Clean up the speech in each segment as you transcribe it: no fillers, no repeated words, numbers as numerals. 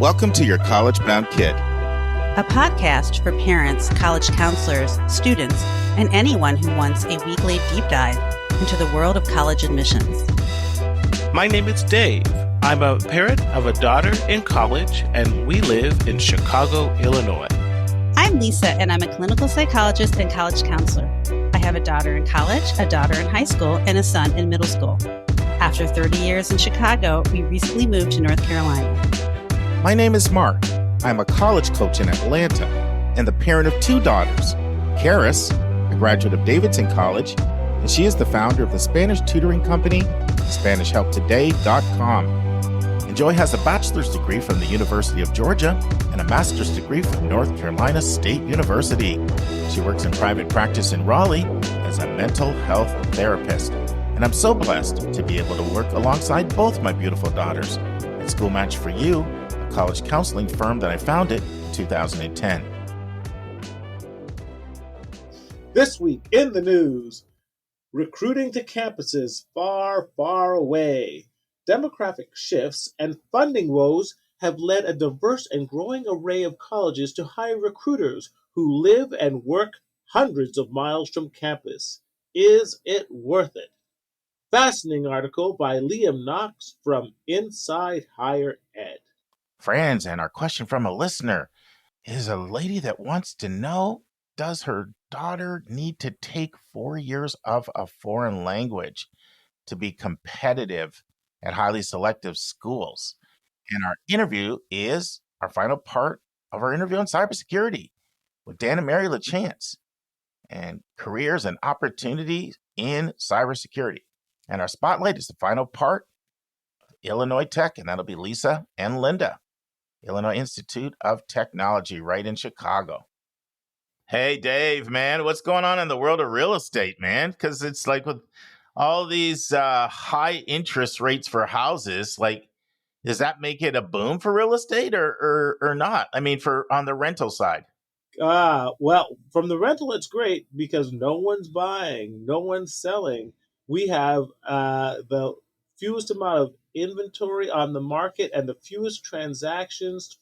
Welcome to Your College Bound Kid, a podcast for parents, college counselors, students, and anyone who wants a weekly deep dive into the world of college admissions. My name is Dave. I'm a parent of a daughter in college, and we live in Chicago, Illinois. I'm Lisa, and I'm a clinical psychologist and college counselor. I have a daughter in college, a daughter in high school, and a son in middle school. After 30 years in Chicago, we recently moved to North Carolina. My name is Mark. I'm a college coach in Atlanta and the parent of two daughters. Karis, a graduate of Davidson College, and she is the founder of the Spanish tutoring company, SpanishHelpToday.com. And Joy has a bachelor's degree from the University of Georgia and a master's degree from North Carolina State University. She works in private practice in Raleigh as a mental health therapist. And I'm so blessed to be able to work alongside both my beautiful daughters at School Match for You, a college counseling firm that I founded in 2010. This week in the news, recruiting to campuses far, far away. Demographic shifts and funding woes have led a diverse and growing array of colleges to hire recruiters who live and work hundreds of miles from campus. Is it worth it? Fascinating article by Liam Knox from Inside Higher Ed. Friends, and our question from a listener is a lady that wants to know, does her daughter need to take 4 years of a foreign language to be competitive at highly selective schools? And our interview is our final part of our interview on cybersecurity with Dan and Mary LaChance and careers and opportunities in cybersecurity. And our spotlight is the final part, Illinois Tech, and that'll be Lisa and Linda, Illinois Institute of Technology right in Chicago. Hey, Dave, man, what's going on in the world of real estate, man? Because it's like with all these high interest rates for houses, like, does that make it a boom for real estate or not? I mean, for on the rental side. Well, from the rental, it's great because no one's buying, no one's selling. We have the fewest amount of inventory on the market and the fewest transactions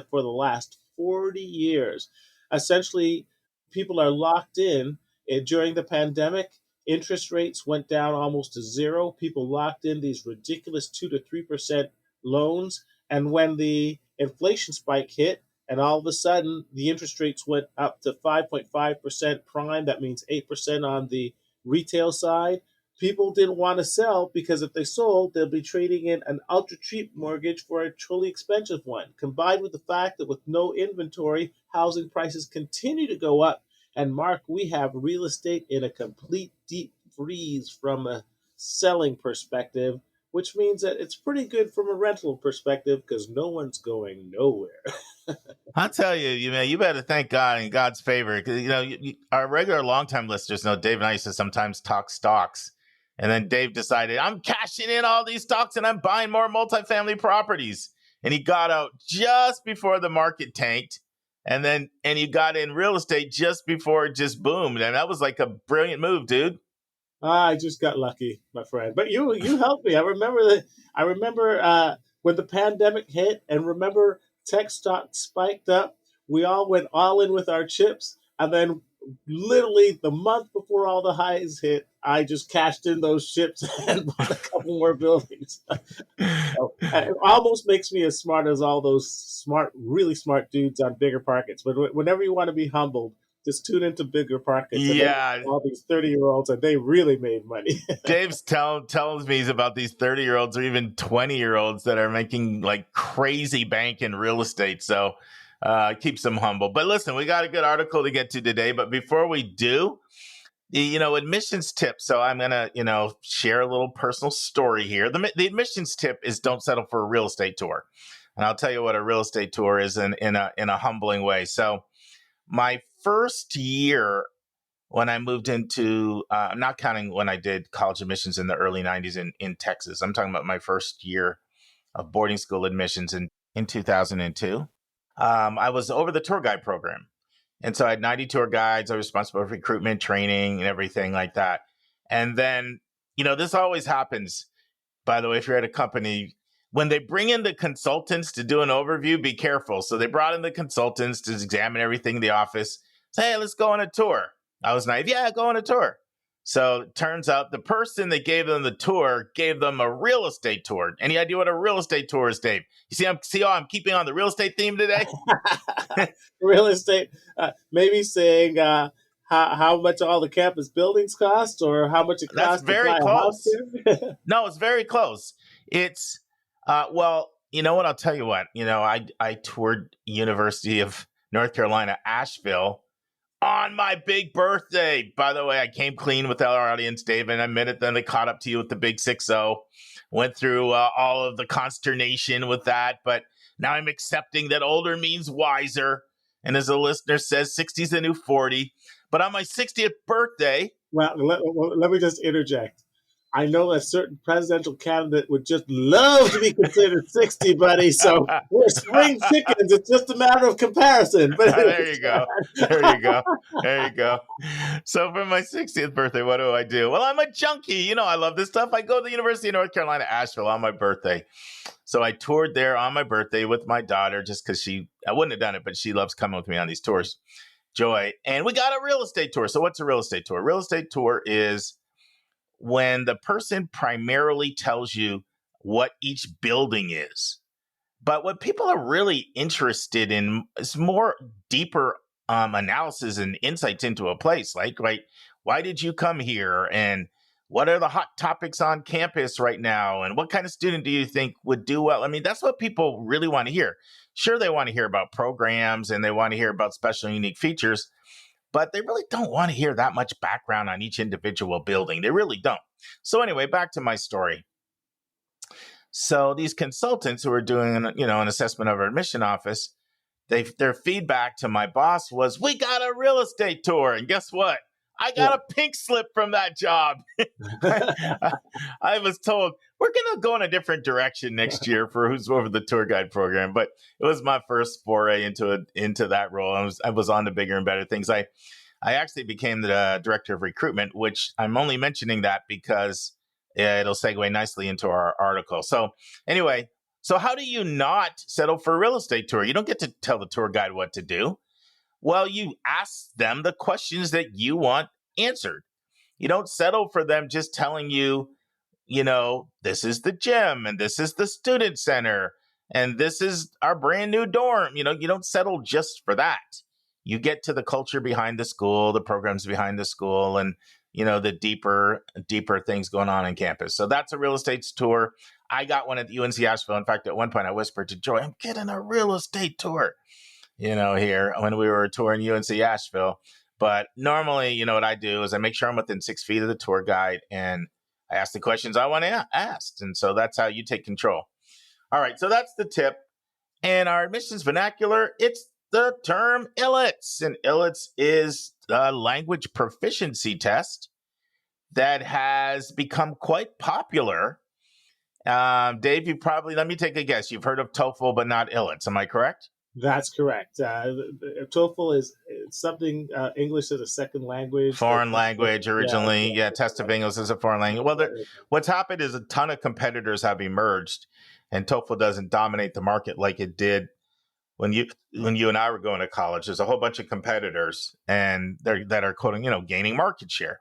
for the last 40 years. Essentially, people are locked in. During the pandemic, interest rates went down almost to zero. People locked in these ridiculous 2 to 3% loans. And when the inflation spike hit, and all of a sudden the interest rates went up to 5.5% prime, that means 8% on the retail side. People didn't want to sell because if they sold, they'll be trading in an ultra cheap mortgage for a truly expensive one. Combined with the fact that with no inventory, housing prices continue to go up. And Mark, we have real estate in a complete deep freeze from a selling perspective, which means that it's pretty good from a rental perspective because no one's going nowhere. I'll tell you, you better thank God in God's favor. Because, our regular longtime listeners know Dave and I used to sometimes talk stocks. And then Dave decided, I'm cashing in all these stocks and I'm buying more multifamily properties. And he got out just before the market tanked. And he got in real estate just before it just boomed. And that was like a brilliant move, dude. I just got lucky, my friend. But you helped me. I remember when the pandemic hit and remember tech stocks spiked up. We all went all in with our chips. And then literally the month before all the highs hit, I just cashed in those chips and bought a couple more buildings. So, it almost makes me as smart as all those really smart dudes on Bigger Pockets. But whenever you want to be humbled, just tune into Bigger Pockets. Yeah. All these 30-year-olds, and they really made money. Dave's tells me about these 30-year-olds or even 20-year-olds that are making like crazy bank in real estate. So keeps them humble. But listen, we got a good article to get to today. But before we do, admissions tip. So I'm going to, share a little personal story here. The admissions tip is don't settle for a real estate tour. And I'll tell you what a real estate tour is in a humbling way. So my first year when I moved into, I'm not counting when I did college admissions in the early 90s in Texas. I'm talking about my first year of boarding school admissions in 2002. I was over the tour guide program. And so I had 90 tour guides. I was responsible for recruitment, training, and everything like that. And then, this always happens. By the way, if you're at a company, when they bring in the consultants to do an overview, be careful. So they brought in the consultants to examine everything in the office. Say, hey, let's go on a tour. I was naive. Yeah, go on a tour. So it turns out the person that gave them the tour gave them a real estate tour. Any idea what a real estate tour is, Dave? You see how I'm keeping on the real estate theme today? Real estate, maybe saying how much all the campus buildings cost, or how much it costs to buy a house here? No, it's very close. It's, well, you know what? I'll tell you what. I toured University of North Carolina, Asheville, on my big birthday. By the way, I came clean with our audience, Dave, and I admit it. Then they caught up to you with the big 6-0. Went through all of the consternation with that. But now I'm accepting that older means wiser. And as the listener says, 60 is the new 40. But on my 60th birthday. Well, let me just interject. I know a certain presidential candidate would just love to be considered 60, buddy. So we're spring chickens. It's just a matter of comparison. But there you go. There you go. There you go. So for my 60th birthday, what do? Well, I'm a junkie. I love this stuff. I go to the University of North Carolina, Asheville on my birthday. So I toured there on my birthday with my daughter just because I wouldn't have done it, but she loves coming with me on these tours. Joy. And we got a real estate tour. So what's a real estate tour? A real estate tour is when the person primarily tells you what each building is. But what people are really interested in is more deeper analysis and insights into a place. Like, right, why did you come here? And what are the hot topics on campus right now? And what kind of student do you think would do well? I mean, that's what people really want to hear. Sure, they want to hear about programs and they want to hear about special unique features, but they really don't want to hear that much background on each individual building. They really don't. So anyway, back to my story. So these consultants who are doing an assessment of our admission office, their feedback to my boss was, we got a real estate tour. And guess what? I got a pink slip from that job. I was told, we're going to go in a different direction next year for who's over the tour guide program. But it was my first foray into that role. I was on to bigger and better things. I actually became the director of recruitment, which I'm only mentioning that because it'll segue nicely into our article. So anyway, so how do you not settle for a real estate tour? You don't get to tell the tour guide what to do. Well, you ask them the questions that you want answered. You don't settle for them just telling you, this is the gym and this is the student center and this is our brand new dorm. You don't settle just for that. You get to the culture behind the school, the programs behind the school, and, the deeper things going on campus. So that's a real estate tour. I got one at the UNC Asheville. In fact, at one point I whispered to Joy, I'm getting a real estate tour. Here when we were touring UNC Asheville. But normally, what I do is I make sure I'm within 6 feet of the tour guide and I ask the questions I want to ask. And so that's how you take control. All right. So that's the tip. And our admissions vernacular, it's the term ILLITS. And ILLITS is a language proficiency test that has become quite popular. Dave, let me take a guess. You've heard of TOEFL, but not ILLITS. Am I correct? That's correct. TOEFL is something English as a second language. Foreign language originally. Yeah, test of English as a foreign language. Well, what's happened is a ton of competitors have emerged, and TOEFL doesn't dominate the market like it did when you and I were going to college. There's a whole bunch of competitors, and that are quoting, gaining market share,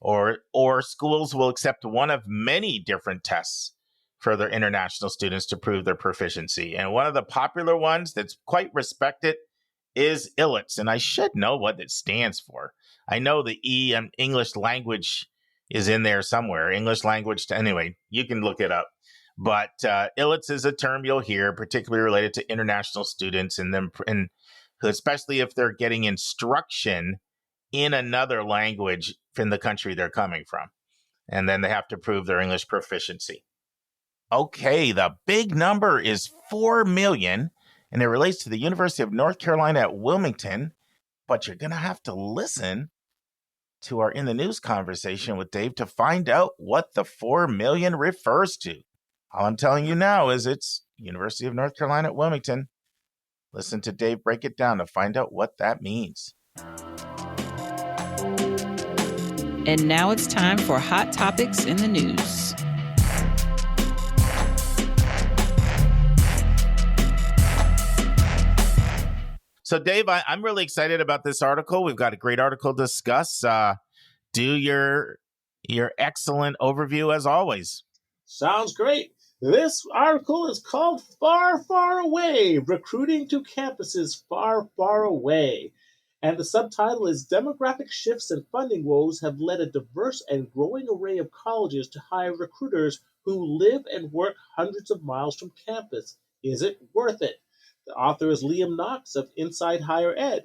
or schools will accept one of many different tests for their international students to prove their proficiency. And one of the popular ones that's quite respected is ILLITS. And I should know what it stands for. I know the E in English language is in there somewhere. English language, anyway, you can look it up. But ILLITS is a term you'll hear, particularly related to international students, and especially if they're getting instruction in another language from the country they're coming from. And then they have to prove their English proficiency. Okay, the big number is 4 million, and it relates to the University of North Carolina at Wilmington. But you're going to have to listen to our In the News conversation with Dave to find out what the 4 million refers to. All I'm telling you now is it's University of North Carolina at Wilmington. Listen to Dave break it down to find out what that means. And now it's time for Hot Topics in the News. So, Dave, I'm really excited about this article. We've got a great article to discuss. Do your excellent overview as always. Sounds great. This article is called Far, Far Away, Recruiting to Campuses Far, Far Away. And the subtitle is Demographic Shifts and Funding Woes Have Led a Diverse and Growing Array of Colleges to Hire Recruiters Who Live and Work Hundreds of Miles from Campus. Is it worth it? The author is Liam Knox of Inside Higher Ed.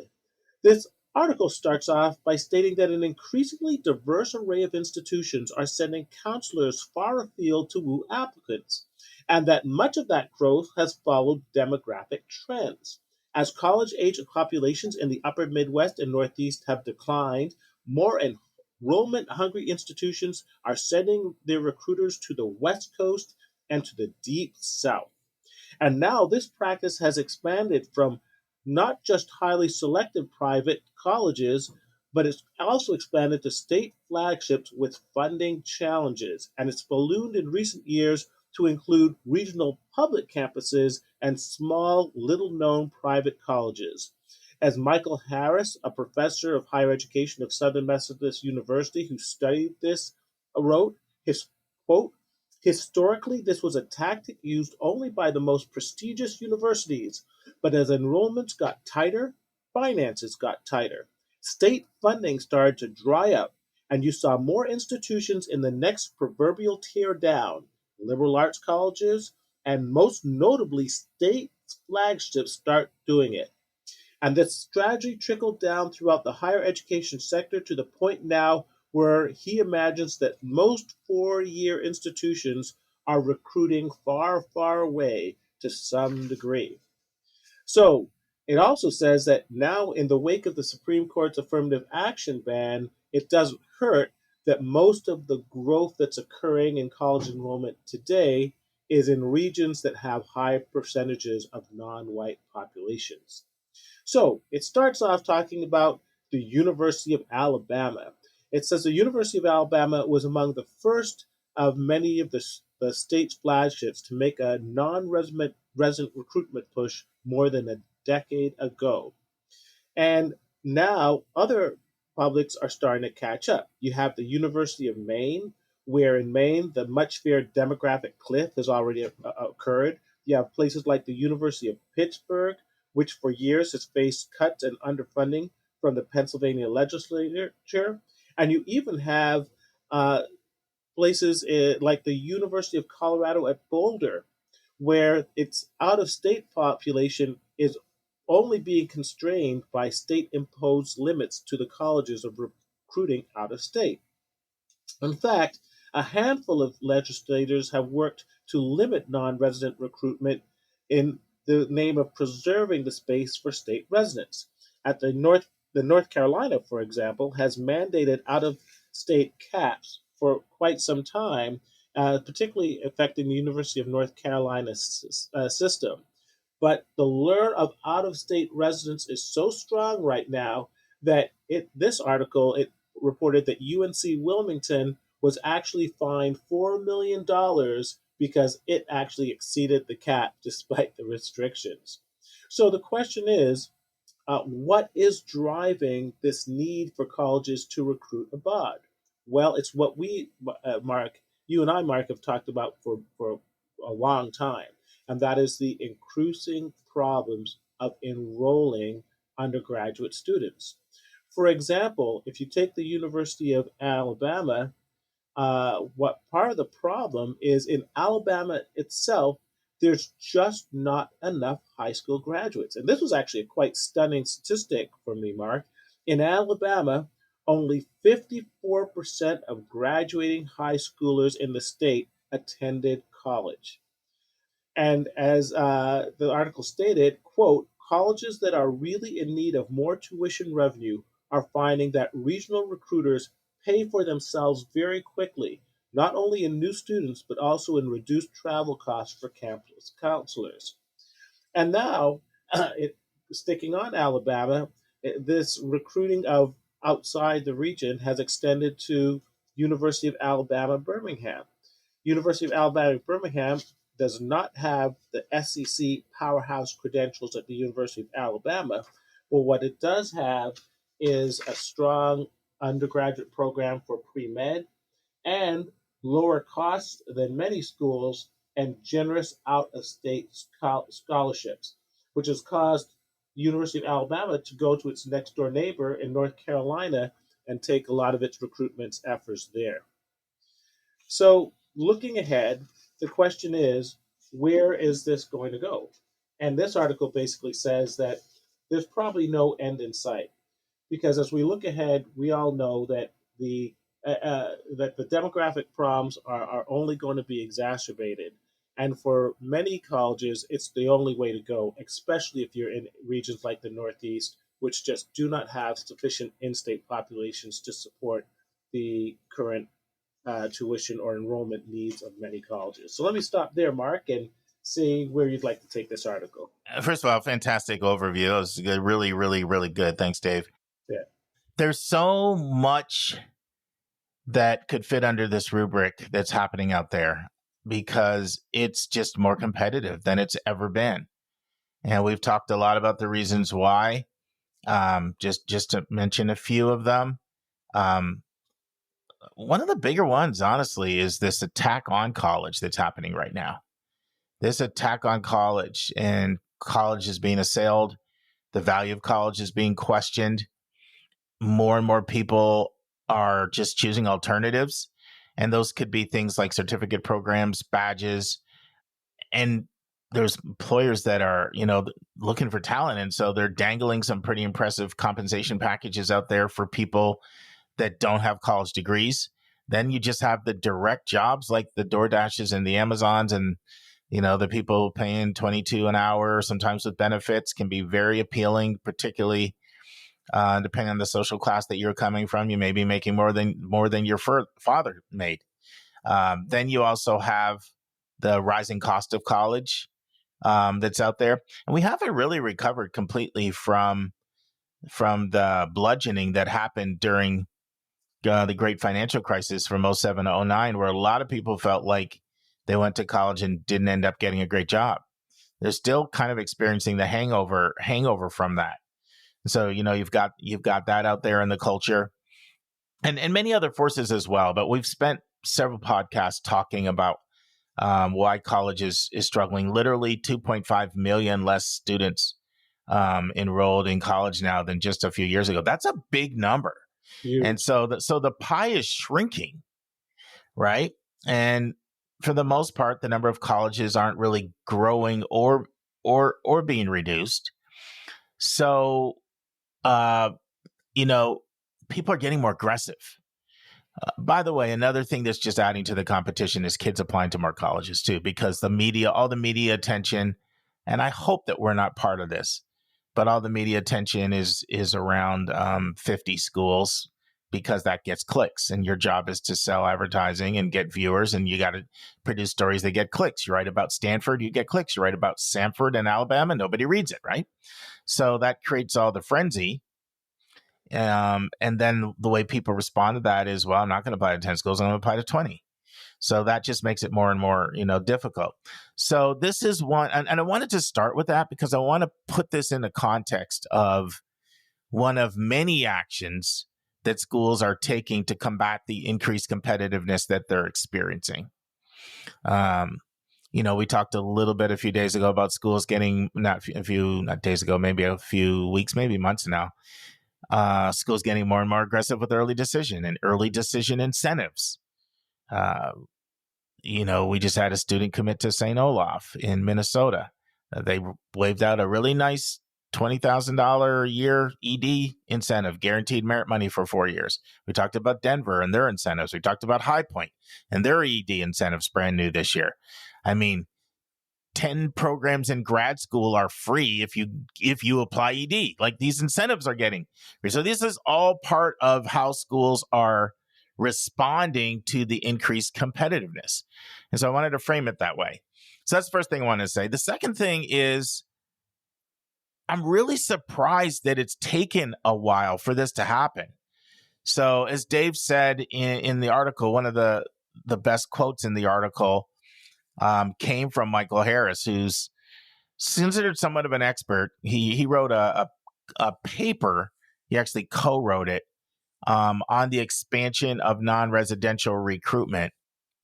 This article starts off by stating that an increasingly diverse array of institutions are sending counselors far afield to woo applicants, and that much of that growth has followed demographic trends. As college-age populations in the upper Midwest and Northeast have declined, more enrollment-hungry institutions are sending their recruiters to the West Coast and to the Deep South. And now this practice has expanded from not just highly selective private colleges, but it's also expanded to state flagships with funding challenges. And it's ballooned in recent years to include regional public campuses and small, little known private colleges. As Michael Harris, a professor of higher education of Southern Methodist University who studied this, wrote, his quote, historically, this was a tactic used only by the most prestigious universities, but as enrollments got tighter, finances got tighter. State funding started to dry up, and you saw more institutions in the next proverbial tier down, liberal arts colleges, and most notably state flagships start doing it. And this strategy trickled down throughout the higher education sector to the point now where he imagines that most four-year institutions are recruiting far, far away to some degree. So it also says that now, in the wake of the Supreme Court's affirmative action ban, it doesn't hurt that most of the growth that's occurring in college enrollment today is in regions that have high percentages of non-white populations. So it starts off talking about the University of Alabama. It says the University of Alabama was among the first of many of the state's flagships to make a non-resident recruitment push more than a decade ago. And now other publics are starting to catch up. You have the University of Maine, where in Maine, the much feared demographic cliff has already occurred. You have places like the University of Pittsburgh, which for years has faced cuts and underfunding from the Pennsylvania legislature. And you even have places like the University of Colorado at Boulder, where its out-of-state population is only being constrained by state-imposed limits to the colleges of recruiting out of state. In fact, a handful of legislators have worked to limit non-resident recruitment in the name of preserving the space for state residents. The North Carolina, for example, has mandated out-of-state caps for quite some time, particularly affecting the University of North Carolina's system. But the lure of out-of-state residents is so strong right now that this article reported that UNC Wilmington was actually fined $4 million because it actually exceeded the cap despite the restrictions. So the question is, what is driving this need for colleges to recruit abroad? Well, it's what we, you and I, Mark, have talked about for a long time, and that is the increasing problems of enrolling undergraduate students. For example, if you take the University of Alabama, what part of the problem is in Alabama itself, there's just not enough high school graduates. And this was actually a quite stunning statistic for me, Mark. In Alabama, only 54% of graduating high schoolers in the state attended college. And as the article stated, quote, colleges that are really in need of more tuition revenue are finding that regional recruiters pay for themselves very quickly, not only in new students, but also in reduced travel costs for campus counselors. And now, sticking on Alabama, this recruiting of outside the region has extended to University of Alabama, Birmingham. University of Alabama, Birmingham does not have the SEC powerhouse credentials at the University of Alabama, Well, what it does have is a strong undergraduate program for pre-med and lower costs than many schools and generous out-of-state scholarships, which has caused the University of Alabama to go to its next door neighbor in North Carolina and take a lot of its recruitment efforts there. So, looking ahead, the question is, where is this going to go? And this article basically says that there's probably no end in sight, because as we look ahead, we all know that the demographic problems are only going to be exacerbated. And for many colleges, it's the only way to go, especially if you're in regions like the Northeast, which just do not have sufficient in-state populations to support the current tuition or enrollment needs of many colleges. So let me stop there, Mark, and see where you'd like to take this article. First of all, fantastic overview. It was good, really, really, really good. Thanks, Dave. Yeah. There's so much that could fit under this rubric that's happening out there because it's just more competitive than it's ever been. And we've talked a lot about the reasons why. Just to mention a few of them. One of the bigger ones, honestly, is this attack on college that's happening right now. This attack on college, and college is being assailed. The value of college is being questioned. More and more people are just choosing alternatives. And those could be things like certificate programs, badges, and there's employers that are, looking for talent. And so they're dangling some pretty impressive compensation packages out there for people that don't have college degrees. Then you just have the direct jobs like the DoorDashes and the Amazons, and the people paying $22 an hour, sometimes with benefits, can be very appealing, particularly depending on the social class that you're coming from. You may be making more than your father made. Then you also have the rising cost of college that's out there, and we haven't really recovered completely from the bludgeoning that happened during the great financial crisis from 07 to 09, where a lot of people felt like they went to college and didn't end up getting a great job. They're still kind of experiencing the hangover from that. So, you've got that out there in the culture, and many other forces as well. But we've spent several podcasts talking about why college is struggling. Literally 2.5 million less students enrolled in college now than just a few years ago. That's a big number. Huge. And so the pie is shrinking, right? And for the most part, the number of colleges aren't really growing or being reduced. So, people are getting more aggressive. By the way, another thing that's just adding to the competition is kids applying to more colleges too, because all the media attention, and I hope that we're not part of this, but all the media attention is around 50 schools, because that gets clicks, and your job is to sell advertising and get viewers, and you got to produce stories that get clicks. You write about Stanford, you get clicks. You write about Samford and Alabama, nobody reads it, right? So that creates all the frenzy. And then the way people respond to that is, well, I'm not going to apply to 10 schools, I'm going to apply to 20. So that just makes it more and more, difficult. So this is one, and I wanted to start with that because I want to put this in the context of one of many actions that schools are taking to combat the increased competitiveness that they're experiencing. We talked a little bit a few days ago about schools getting, not days ago, maybe a few weeks, maybe months now, schools getting more and more aggressive with early decision and early decision incentives. We just had a student commit to St. Olaf in Minnesota. They waved out a really nice $20,000 a year ED incentive, guaranteed merit money for 4 years. We talked about Denver and their incentives. We talked about High Point and their ED incentives, brand new this year. I mean, 10 programs in grad school are free if you apply ED. Like, these incentives are getting. So this is all part of how schools are responding to the increased competitiveness. And so I wanted to frame it that way. So that's the first thing I want to say. The second thing is, I'm really surprised that it's taken a while for this to happen. So as Dave said in the article, one of the best quotes in the article came from Michael Harris, who's considered somewhat of an expert. He wrote a a paper. He actually co-wrote it on the expansion of non-residential recruitment.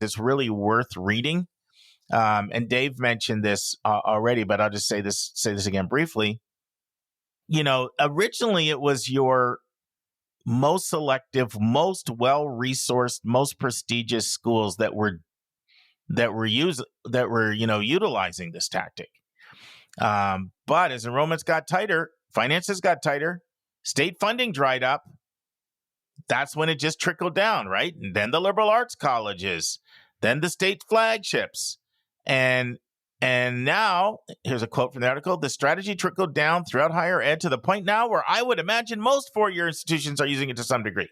It's really worth reading. And Dave mentioned this already, but I'll just say this again briefly. Originally it was your most selective, most well-resourced, most prestigious schools that were utilizing this tactic. But as enrollments got tighter, finances got tighter, state funding dried up. That's when it just trickled down, right? And then the liberal arts colleges, then the state flagships. And now, here's a quote from the article, the strategy trickled down throughout higher ed to the point now where I would imagine most four-year institutions are using it to some degree.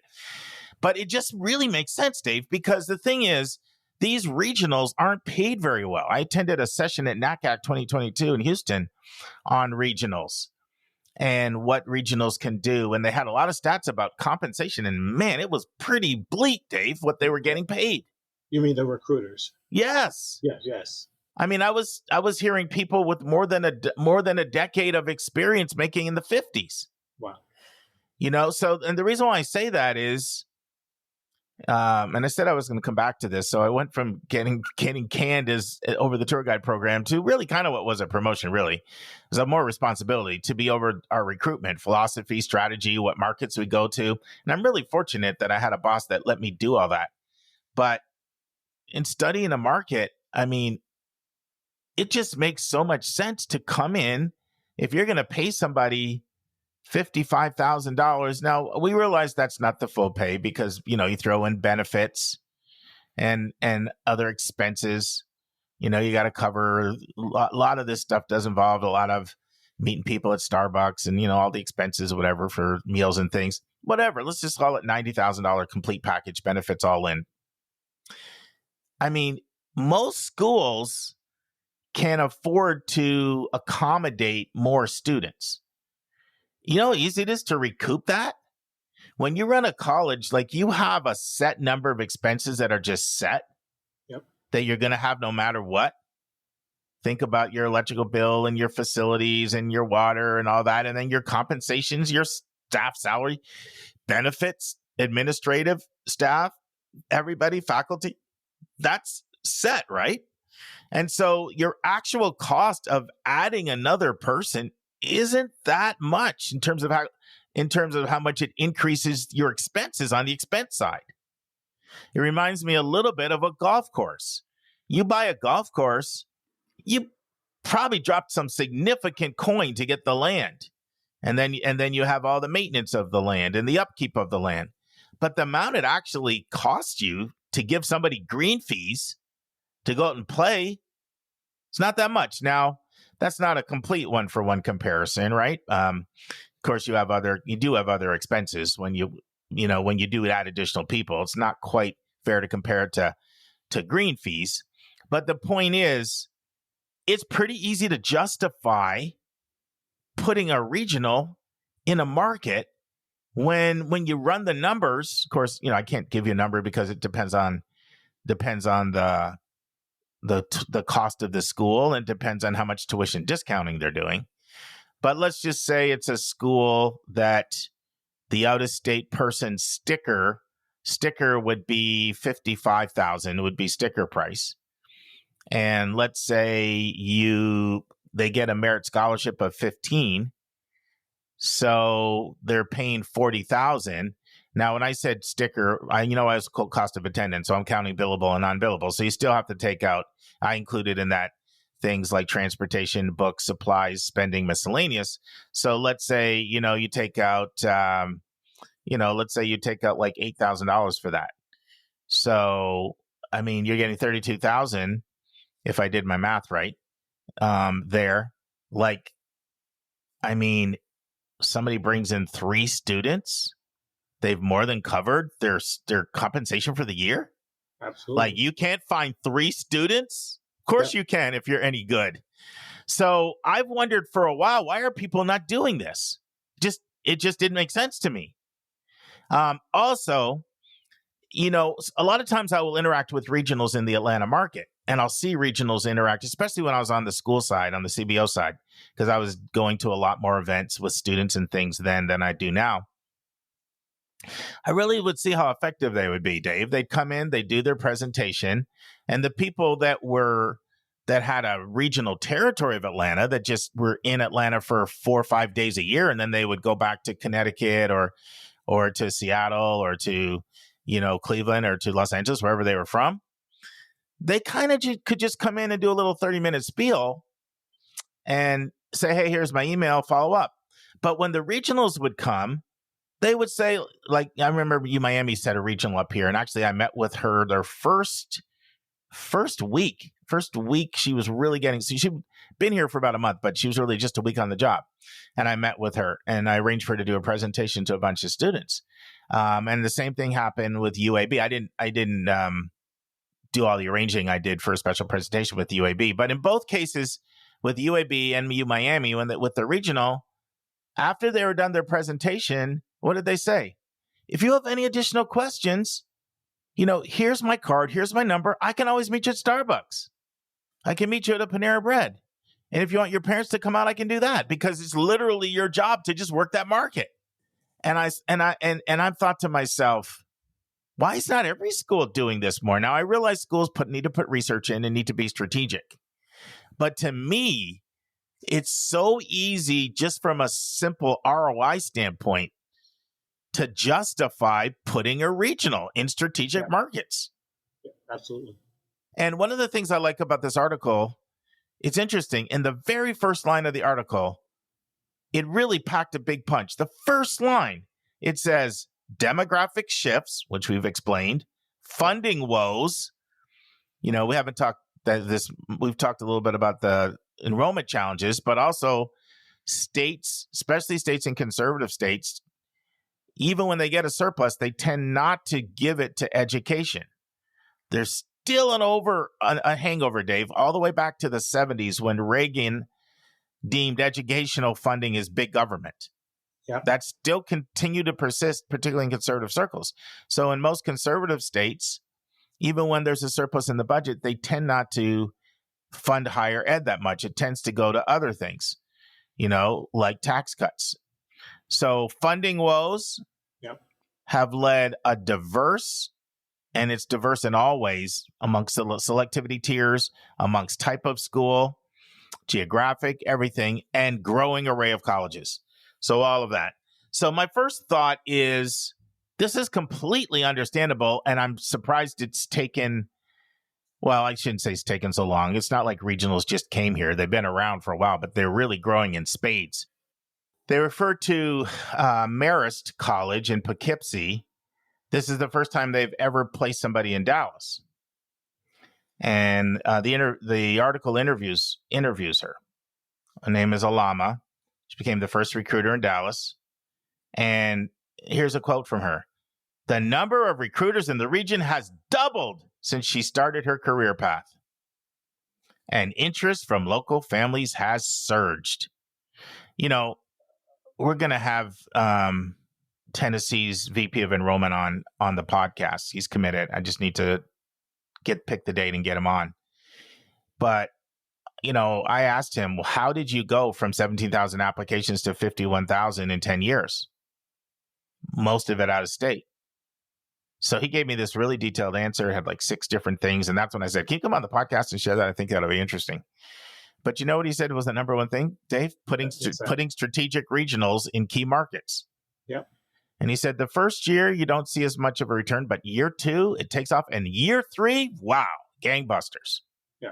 But it just really makes sense, Dave, because the thing is, these regionals aren't paid very well. I attended a session at NACAC 2022 in Houston on regionals and what regionals can do. And they had a lot of stats about compensation. And man, it was pretty bleak, Dave, what they were getting paid. You mean the recruiters? Yes. Yes. I mean, I was hearing people with more than a decade of experience making in the 50s. Wow. So, and the reason why I say that is, and I said I was going to come back to this. So I went from getting canned as over the tour guide program to really kind of what was a promotion, really. It was a more responsibility to be over our recruitment, philosophy, strategy, what markets we go to. And I'm really fortunate that I had a boss that let me do all that. But in studying a market, I mean, it just makes so much sense to come in. If you're going to pay somebody $55,000. Now, we realize that's not the full pay because, you throw in benefits and other expenses. You got to cover a lot of this stuff does involve a lot of meeting people at Starbucks and, all the expenses, whatever, for meals and things. Whatever. Let's just call it $90,000 complete package, benefits all in. I mean, most schools can afford to accommodate more students. You know how easy it is to recoup that? When you run a college, like you have a set number of expenses that are just set. Yep. That you're going to have no matter what. Think about your electrical bill and your facilities and your water and all that. And then your compensations, your staff salary, benefits, administrative staff, everybody, faculty. That's set, right? And so your actual cost of adding another person isn't that much in terms of how much it increases your expenses on the expense side. It reminds me a little bit of a golf course. You buy a golf course, you probably dropped some significant coin to get the land. And then you have all the maintenance of the land and the upkeep of the land. But the amount it actually costs you to give somebody green fees to go out and play, it's not that much. Now, that's not a complete one-for-one comparison, right? Of course, you do have other expenses when you do add additional people. It's not quite fair to compare it to green fees. But the point is, it's pretty easy to justify putting a regional in a market when you run the numbers. Of course, I can't give you a number because it depends on the cost of the school and depends on how much tuition discounting they're doing. But let's just say it's a school that the out-of-state person sticker would be $55,000 would be sticker price. And let's say they get a merit scholarship of $15,000. So they're paying $40,000. Now, when I said sticker, I was cost of attendance, so I'm counting billable and non-billable. So you still have to take out, I included in that things like transportation, books, supplies, spending, miscellaneous. So let's say, you take out, let's say you take out like $8,000 for that. So, I mean, you're getting $32,000 if I did my math right there. Like, I mean, somebody brings in 3 students. They've more than covered their compensation for the year. Absolutely. Like you can't find 3 students. Of course you can if you're any good. So I've wondered for a while, why are people not doing this? It just didn't make sense to me. Also, a lot of times I will interact with regionals in the Atlanta market. and I'll see regionals interact, especially when I was on the school side, on the CBO side, because I was going to a lot more events with students and things then than I do now. I really would see how effective they would be, Dave. They'd come in, they'd do their presentation, and the people that had a regional territory of Atlanta, that just were in Atlanta for 4 or 5 days a year, and then they would go back to Connecticut or to Seattle or to, Cleveland or to Los Angeles, wherever they were from. They kind of could just come in and do a little 30-minute spiel and say, hey, here's my email, follow up. But when the regionals would come, they would say, like, I remember Miami set a regional up here, and actually I met with her their first week. First week she was really getting, so she'd been here for about a month, but she was really just a week on the job. And I met with her, and I arranged for her to do a presentation to a bunch of students. And the same thing happened with UAB. I didn't do all the arranging. I did for a special presentation with UAB. But in both cases, with UAB and Miami, with the regional, after they were done their presentation, what did they say? If you have any additional questions, here's my card, here's my number. I can always meet you at Starbucks. I can meet you at a Panera Bread. And if you want your parents to come out, I can do that, because it's literally your job to just work that market. And I've thought to myself, why is not every school doing this more? Now, I realize schools need to put research in and need to be strategic. But to me, it's so easy, just from a simple ROI standpoint, to justify putting a regional in strategic markets. Yeah, absolutely. And one of the things I like about this article, it's interesting. In the very first line of the article, it really packed a big punch. The first line, it says, demographic shifts, which we've explained, funding woes. We haven't talked we've talked a little bit about the enrollment challenges, but also states, especially states in conservative states, even when they get a surplus, they tend not to give it to education. There's still a hangover, Dave, all the way back to the 70s, when Reagan deemed educational funding as big government. Yep. That still continued to persist, particularly in conservative circles. So in most conservative states, even when there's a surplus in the budget, they tend not to fund higher ed that much. It tends to go to other things, like tax cuts. So funding woes have led a diverse, and it's diverse in all ways, amongst the selectivity tiers, amongst type of school, geographic, everything, and growing array of colleges. So all of that. So my first thought is, this is completely understandable, and I'm surprised it's taken, well, I shouldn't say it's taken so long. It's not like regionals just came here. They've been around for a while, but they're really growing in spades. They refer to Marist College in Poughkeepsie. This is the first time they've ever placed somebody in Dallas. And the article interviews her. Her name is Alama. She became the first recruiter in Dallas. And here's a quote from her. The number of recruiters in the region has doubled since she started her career path. And interest from local families has surged. We're going to have Tennessee's VP of Enrollment on the podcast. He's committed. I just need to pick the date and get him on. But, I asked him, well, how did you go from 17,000 applications to 51,000 in 10 years? Most of it out of state. So he gave me this really detailed answer. It had like 6 different things. And that's when I said, can you come on the podcast and share that? I think that'll be interesting. But you know what he said was the number one thing, Dave? Putting strategic regionals in key markets. Yep. And he said the first year, you don't see as much of a return, but year 2, it takes off. And year 3, wow, gangbusters. Yeah.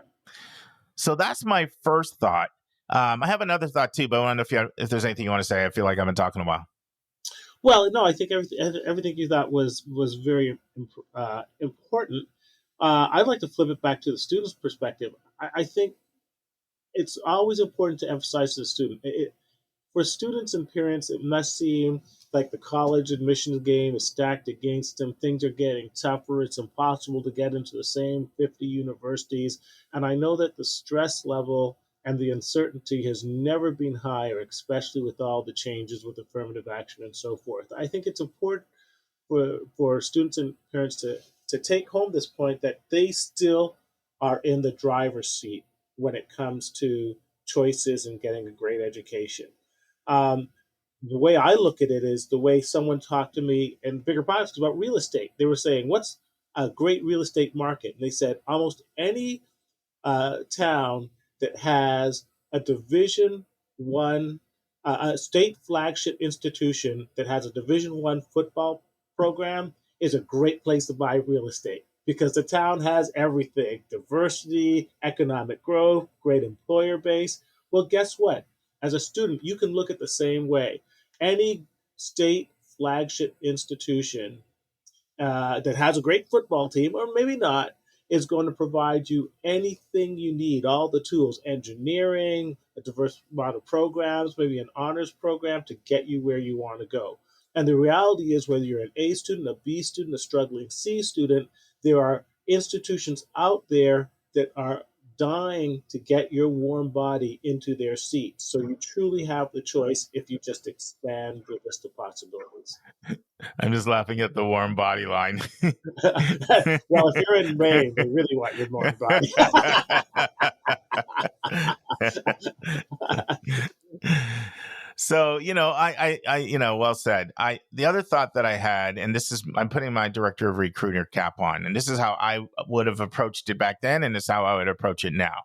So that's my first thought. I have another thought too, but I don't know if there's anything you want to say. I feel like I've been talking a while. Well, no, I think everything you thought was very important. I'd like to flip it back to the student's perspective. I think it's always important to emphasize to the student. For students and parents, it must seem like the college admissions game is stacked against them. Things are getting tougher. It's impossible to get into the same 50 universities. And I know that the stress level and the uncertainty has never been higher, especially with all the changes with affirmative action and so forth. I think it's important for students and parents to take home this point that they still are in the driver's seat when it comes to choices and getting a great education. Um, the way I look at it is the way someone talked to me in bigger podcasts about real estate. They were saying, "What's a great real estate market?" And they said, "Almost any town that has a Division 1, a state flagship institution that has a Division 1 football program is a great place to buy real estate because the town has everything: diversity, economic growth, great employer base." Well, guess what? As a student, you can look at the same way. Any state flagship institution that has a great football team, or maybe not, is going to provide you anything you need, all the tools, engineering, a diverse amount of programs, maybe an honors program to get you where you want to go. And the reality is, whether you're an A student, a B student, a struggling C student, there are institutions out there that are dying to get your warm body into their seats. So you truly have the choice if you just expand your list of possibilities. I'm just laughing at the warm body line. Well, if you're in Maine, they really want your warm body. So, well said. The other thought that I had, and I'm putting my director of recruiter cap on, and this is how I would have approached it back then, and this is how I would approach it now.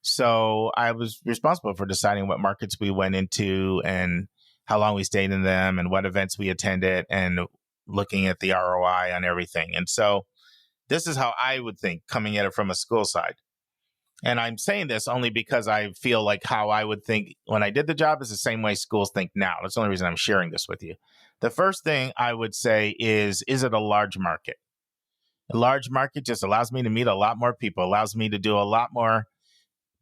So I was responsible for deciding what markets we went into and how long we stayed in them and what events we attended and looking at the ROI on everything. And so this is how I would think coming at it from a school side. And I'm saying this only because I feel like how I would think when I did the job is the same way schools think now. That's the only reason I'm sharing this with you. The first thing I would say is it a large market? A large market just allows me to meet a lot more people, allows me to do a lot more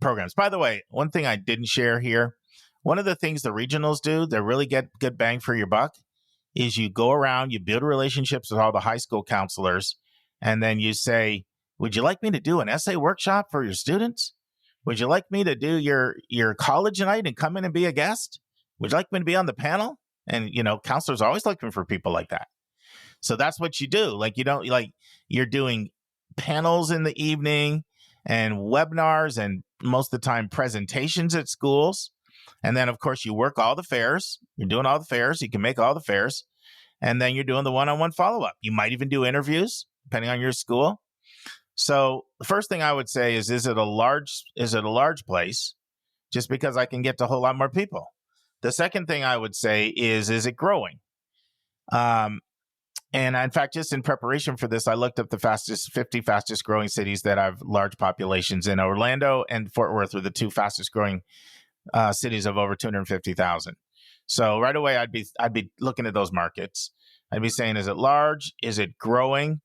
programs. By the way, one thing I didn't share here, one of the things the regionals do that really get good bang for your buck is you go around, you build relationships with all the high school counselors, and then you say, would you like me to do an essay workshop for your students? Would you like me to do your college night and come in and be a guest? Would you like me to be on the panel? And, counselors are always looking for people like that. So that's what you do. You're doing panels in the evening and webinars and most of the time presentations at schools. And then, of course, you work all the fairs. You're doing all the fairs. You can make all the fairs. And then you're doing the one-on-one follow-up. You might even do interviews, depending on your school. So the first thing I would say is it a large place? Just because I can get to a whole lot more people. The second thing I would say is it growing? And in fact, just in preparation for this, I looked up the 50 fastest growing cities that have large populations, in Orlando and Fort Worth are the two fastest growing cities of over 250,000. So right away, I'd be looking at those markets. I'd be saying, is it large? Is it growing?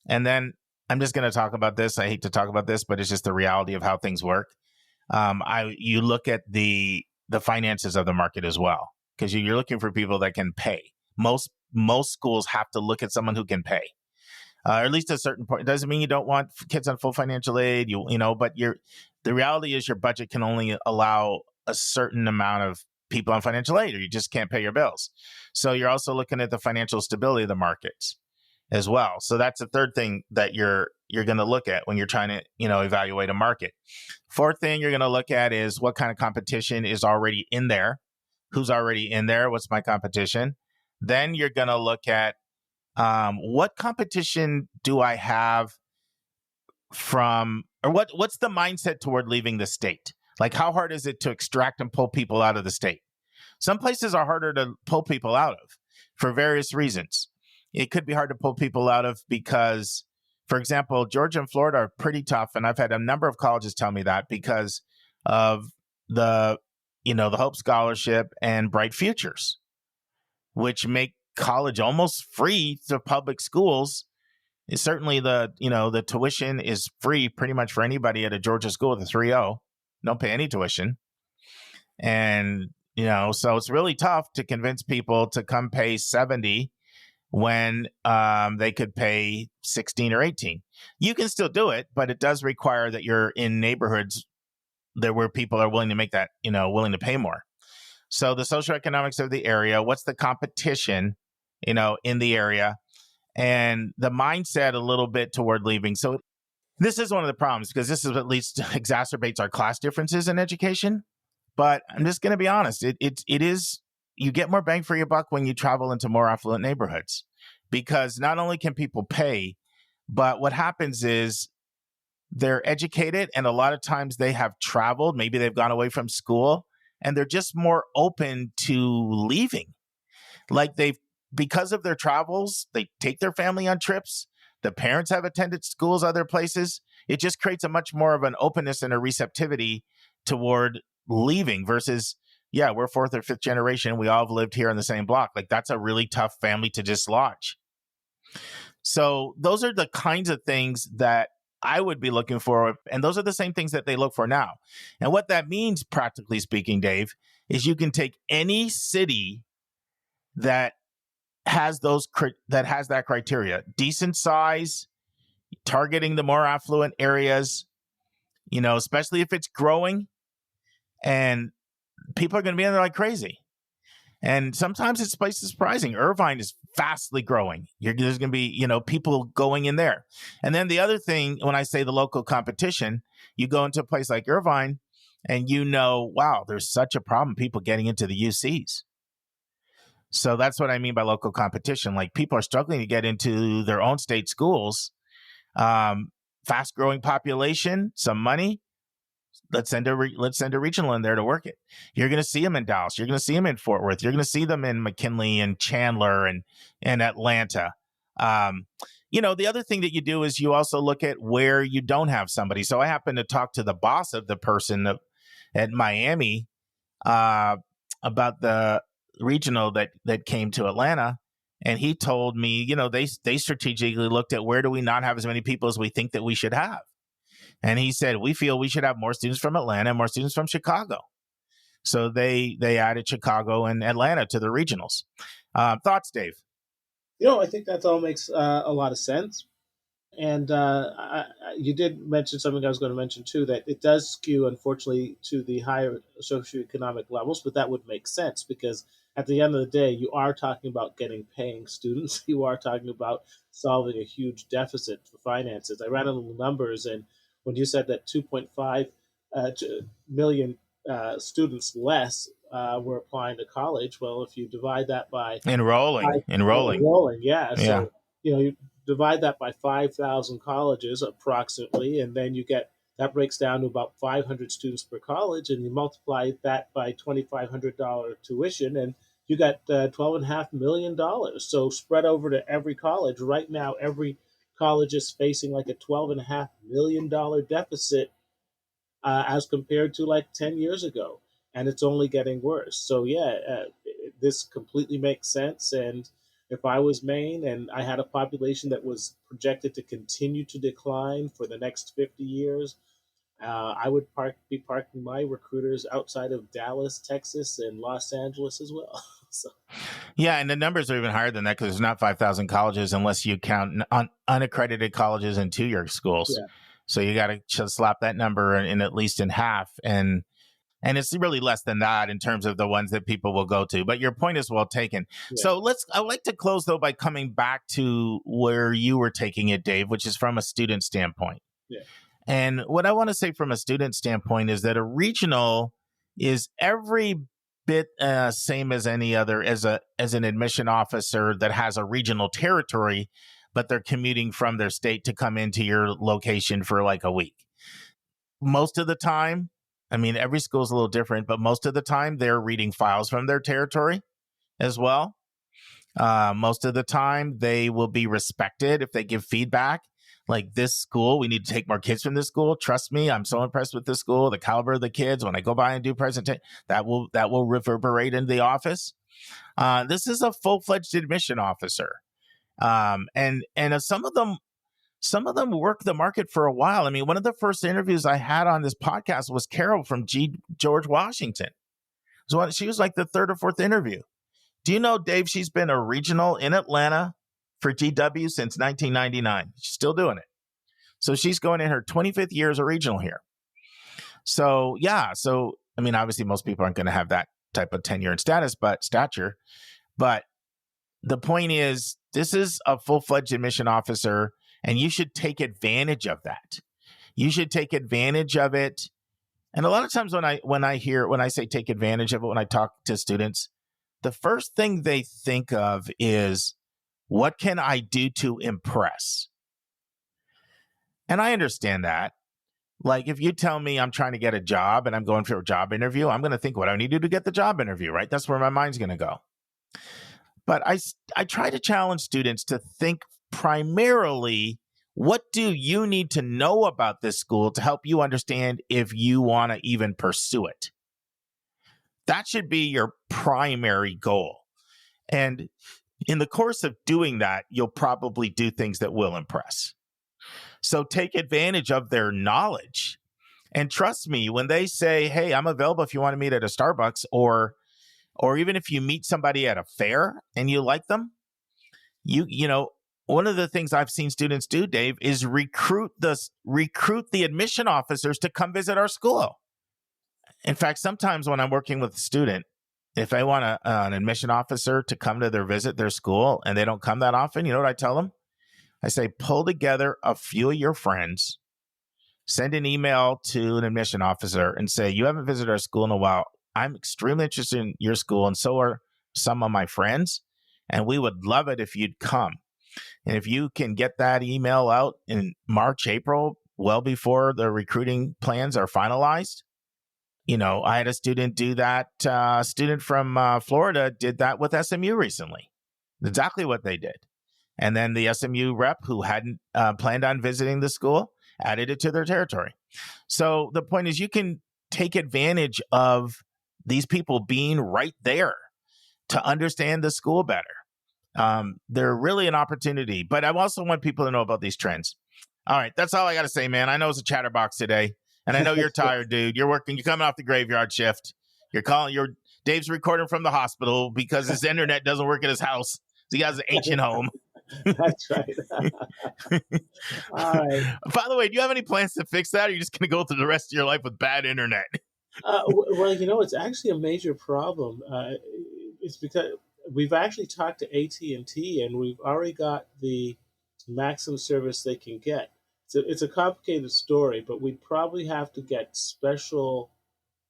And then I'm just going to talk about this. I hate to talk about this, but it's just the reality of how things work. You look at the finances of the market as well, because you're looking for people that can pay. Most schools have to look at someone who can pay, or at least at a certain point. It doesn't mean you don't want kids on full financial aid, but the reality is your budget can only allow a certain amount of people on financial aid, or you just can't pay your bills. So you're also looking at the financial stability of the markets as well. So that's the third thing that you're going to look at when you're trying to, evaluate a market. Fourth thing you're going to look at is what kind of competition is already in there. Who's already in there? What's my competition? Then you're going to look at what competition do I have or what's the mindset toward leaving the state? Like, how hard is it to extract and pull people out of the state? Some places are harder to pull people out of for various reasons. It could be hard to pull people out of because, for example, Georgia and Florida are pretty tough. And I've had a number of colleges tell me that because of the Hope Scholarship and Bright Futures, which make college almost free to public schools. It's certainly the tuition is free pretty much for anybody at a Georgia school with a 3.0. Don't pay any tuition. And, so it's really tough to convince people to come pay $70 when they could pay $16 or $18. You can still do it, but it does require that you're in neighborhoods there where people are willing to make that, willing to pay more. So the socioeconomics of the area, what's the competition, in the area, and the mindset a little bit toward leaving. So This is one of the problems because this is at least exacerbates our class differences in education. But I'm just going to be honest. It is, you get more bang for your buck when you travel into more affluent neighborhoods, because not only can people pay, but what happens is they're educated, and a lot of times they have traveled. Maybe they've gone away from school, and they're just more open to leaving. Like because of their travels, they take their family on trips. The parents have attended schools other places. It just creates a much more of an openness and a receptivity toward leaving versus, yeah, we're fourth or fifth generation. We all have lived here in the same block. Like, that's a really tough family to dislodge. So those are the kinds of things that I would be looking for. And those are the same things that they look for now. And what that means, practically speaking, Dave, is you can take any city that has that criteria: decent size, targeting the more affluent areas, especially if it's growing, and people are going to be in there like crazy. And sometimes it's places surprising. Irvine is fastly growing. There's going to be, people going in there. And then the other thing, when I say the local competition, you go into a place like Irvine and wow, there's such a problem, people getting into the UCs. So that's what I mean by local competition. Like, people are struggling to get into their own state schools. Fast growing population, some money. Let's send a regional in there to work it. You're going to see them in Dallas. You're going to see them in Fort Worth. You're going to see them in McKinley and Chandler and Atlanta. The other thing that you do is you also look at where you don't have somebody. So I happened to talk to the boss of the person at Miami about the regional that came to Atlanta. And he told me, they strategically looked at, where do we not have as many people as we think that we should have? And he said, we feel we should have more students from Atlanta and more students from Chicago. So they added Chicago and Atlanta to the regionals. Thoughts, Dave? I think that all makes a lot of sense. And you did mention something I was going to mention too, that it does skew, unfortunately, to the higher socioeconomic levels, but that would make sense because at the end of the day, you are talking about getting paying students. You are talking about solving a huge deficit for finances. I ran a little numbers, and when you said that 2.5 million students less were applying to college, well, if you divide that by enrolling, yeah. So you divide that by 5,000 colleges approximately, and then that breaks down to about 500 students per college, and you multiply that by $2,500 tuition, and you got $12.5 million. So spread over to every college. Right now, every college is facing like a $12.5 million deficit as compared to like 10 years ago, and it's only getting worse. So this completely makes sense. And if I was Maine and I had a population that was projected to continue to decline for the next 50 years, I would be parking my recruiters outside of Dallas, Texas, and Los Angeles as well. So. Yeah, and the numbers are even higher than that because there's not 5,000 colleges unless you count unaccredited colleges and two-year schools. Yeah. So you got to slap that number in at least in half, and it's really less than that in terms of the ones that people will go to. But your point is well taken. Yeah. So I'd like to close, though, by coming back to where you were taking it, Dave, which is from a student standpoint. Yeah. And what I want to say from a student standpoint is that a regional is every bit same as any other, as an admission officer that has a regional territory, but they're commuting from their state to come into your location for like a week. Most of the time, I mean, every school is a little different, but most of the time they're reading files from their territory as well. Most of the time they will be respected if they give feedback. Like, this school, we need to take more kids from this school. Trust me, I'm so impressed with this school, the caliber of the kids. When I go by and do presentation, that will reverberate into the office. This is a full-fledged admission officer. And some of them work the market for a while. I mean, one of the first interviews I had on this podcast was Carol from George Washington. So she was like the third or fourth interview. Do you know, Dave, she's been a regional in Atlanta for GW since 1999. She's still doing it. So she's going in her 25th year as a regional here. So, I mean, obviously most people aren't going to have that type of tenure and stature. But the point is, this is a full-fledged admission officer, and you should take advantage of that. You should take advantage of it. And a lot of times when I say take advantage of it, when I talk to students, the first thing they think of is, what can I do to impress? And I understand that. Like, if you tell me I'm trying to get a job and I'm going for a job interview, I'm going to think what I need to do to get the job interview, right? That's where my mind's going to go. But I try to challenge students to think primarily, what do you need to know about this school to help you understand if you want to even pursue it? That should be your primary goal. And in the course of doing that, you'll probably do things that will impress. So take advantage of their knowledge. And trust me, when they say, hey, I'm available if you want to meet at a Starbucks, or even if you meet somebody at a fair and you like them, you know, one of the things I've seen students do, Dave, is recruit the admission officers to come visit our school. In fact, sometimes when I'm working with a student, if I want an admission officer to come to their school and they don't come that often, you know what I tell them? I say, pull together a few of your friends, send an email to an admission officer and say, you haven't visited our school in a while. I'm extremely interested in your school, and so are some of my friends, and we would love it if you'd come. And if you can get that email out in March, April, well before the recruiting plans are finalized. You know, I had a student do that. Student from Florida did that with SMU recently. Exactly what they did. And then the SMU rep who hadn't planned on visiting the school added it to their territory. So the point is, you can take advantage of these people being right there to understand the school better. They're really an opportunity. But I also want people to know about these trends. All right, that's all I got to say, man. I know it's a chatterbox today. And I know you're tired, dude. You're coming off the graveyard shift. Dave's recording from the hospital because his internet doesn't work at his house. So he has an ancient home. That's right. All right. By the way, do you have any plans to fix that, or are you just going to go through the rest of your life with bad internet? Well, you know, it's actually a major problem. It's because we've actually talked to AT&T, and we've already got the maximum service they can get. It's a complicated story, but we'd probably have to get